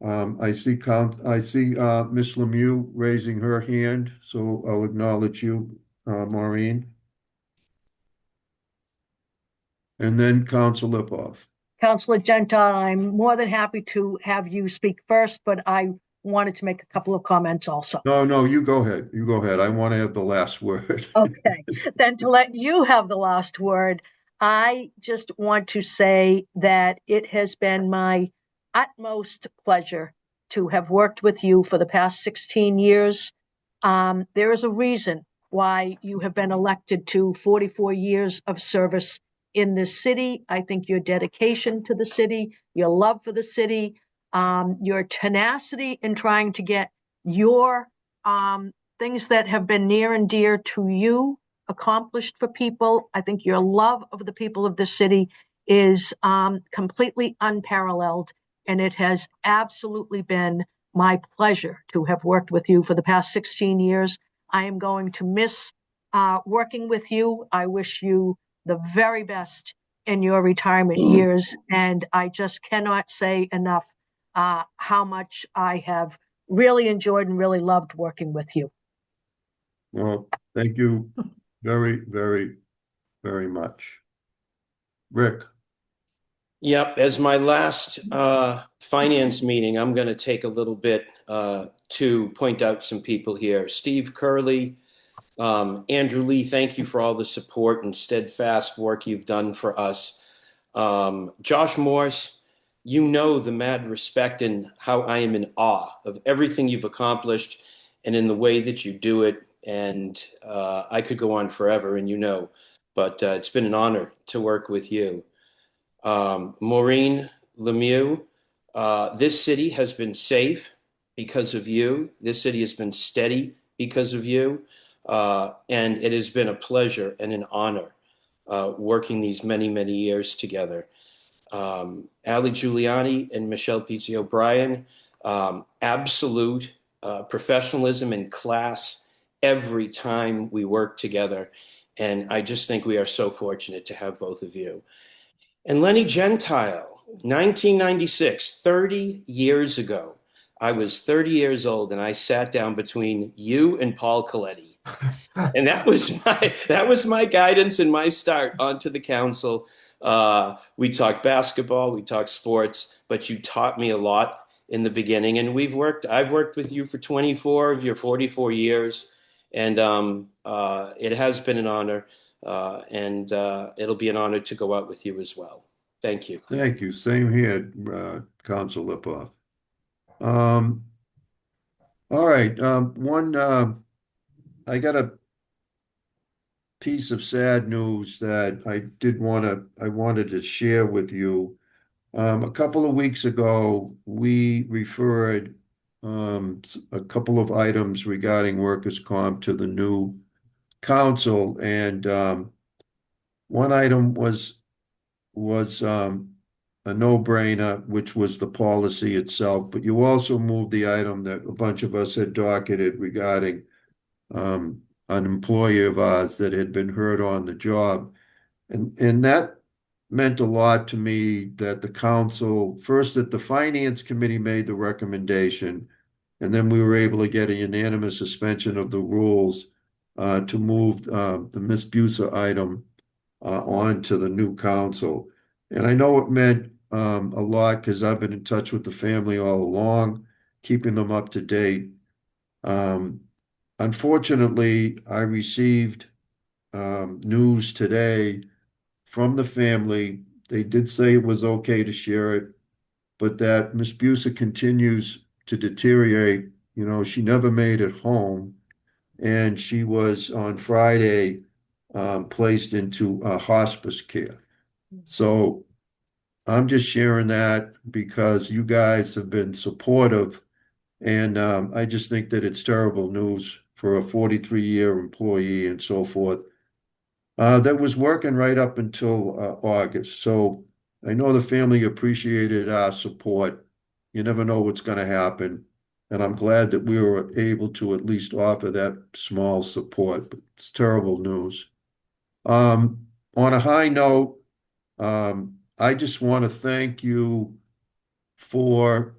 I see Miss Lemieux raising her hand, so I'll acknowledge you, Maureen. And then Council Lipoff. Councilor Gentile, I'm more than happy to have you speak first, but I wanted to make a couple of comments also. No, you go ahead. You go ahead. I want to have the last word. Okay, then to let you have the last word, I just want to say that it has been my utmost pleasure to have worked with you for the past 16 years. There is a reason why you have been elected to 44 years of service in this city. I think your dedication to the city, your love for the city, your tenacity in trying to get your things that have been near and dear to you accomplished for people. I think your love of the people of the city is completely unparalleled, and it has absolutely been my pleasure to have worked with you for the past 16 years. I am going to miss working with you. I wish you the very best in your retirement years, and I just cannot say enough how much I have really enjoyed and really loved working with you. Well, thank you very, very, very much. Rick. Yep, as my last finance meeting, I'm going to take a little bit to point out some people here. Steve Curley, Andrew Lee, thank you for all the support and steadfast work you've done for us. Josh Morse, you know the mad respect and how I am in awe of everything you've accomplished and in the way that you do it. And I could go on forever, and you know, but it's been an honor to work with you. Maureen Lemieux, this city has been safe because of you. This city has been steady because of you. And it has been a pleasure and an honor working these many, many years together. Ali Giuliani and Michelle Pizzi O'Brien, absolute professionalism and class every time we work together. And I just think we are so fortunate to have both of you. And Lenny Gentile, 1996, 30 years ago, I was 30 years old and I sat down between you and Paul Coletti. And that was my guidance and my start onto the council. We talked basketball, we talked sports, but you taught me a lot in the beginning. And I've worked with you for 24 of your 44 years. And it has been an honor. And it'll be an honor to go out with you as well. Thank you. Thank you. Same here, Council Lipoff. All right. I got a piece of sad news that I wanted to share with you. A couple of weeks ago, we referred a couple of items regarding workers' comp to the new council, and one item was a no-brainer, which was the policy itself, but you also moved the item that a bunch of us had docketed regarding an employee of ours that had been hurt on the job. And that meant a lot to me, that the council, first that the finance committee made the recommendation, and then we were able to get a unanimous suspension of the rules to move the Miss Busa item on to the new council. And I know it meant a lot because I've been in touch with the family all along, keeping them up to date. Unfortunately, I received news today from the family. They did say it was okay to share it, but that Miss Busa continues to deteriorate. You know, she never made it home, and she was on Friday placed into hospice care. So I'm just sharing that because you guys have been supportive, and I just think that it's terrible news for a 43-year employee and so forth that was working right up until August. So I know the family appreciated our support. You never know what's going to happen. And I'm glad that we were able to at least offer that small support, but it's terrible news. On a high note, I just want to thank you for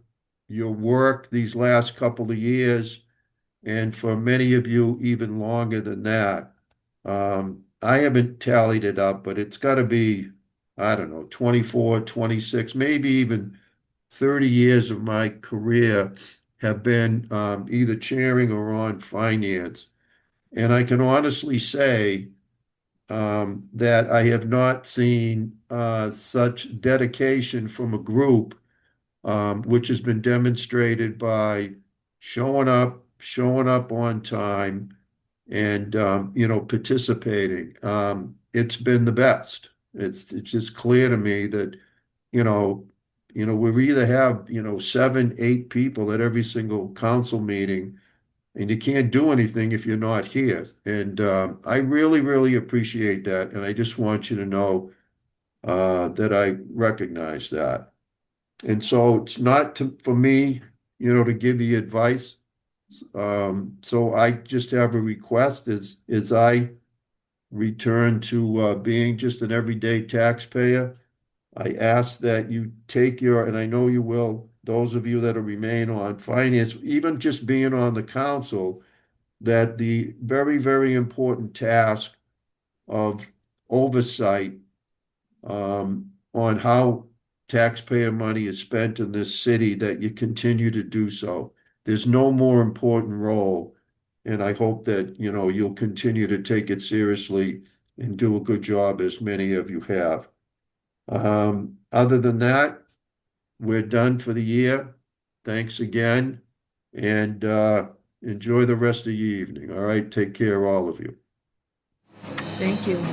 your work these last couple of years, and for many of you, even longer than that. I haven't tallied it up, but it's got to be, I don't know, 24, 26, maybe even 30 years of my career have been either chairing or on finance. And I can honestly say that I have not seen such dedication from a group, which has been demonstrated by showing up on time, and participating. It's been the best. It's just clear to me that we either have 7, 8 people at every single council meeting, and you can't do anything if you're not here. And I really, really appreciate that, and I just want you to know that I recognize that. And so it's not for me, to give you advice. So I just have a request as I return to being just an everyday taxpayer. I ask that you take and I know you will, those of you that remain on finance, even just being on the council, that the very, very important task of oversight on how taxpayer money is spent in this city, that you continue to do so. There's no more important role, and I hope that you'll continue to take it seriously and do a good job, as many of you have. Other than that, we're done for the year. Thanks again, and enjoy the rest of your evening. All right, take care, all of you. Thank you.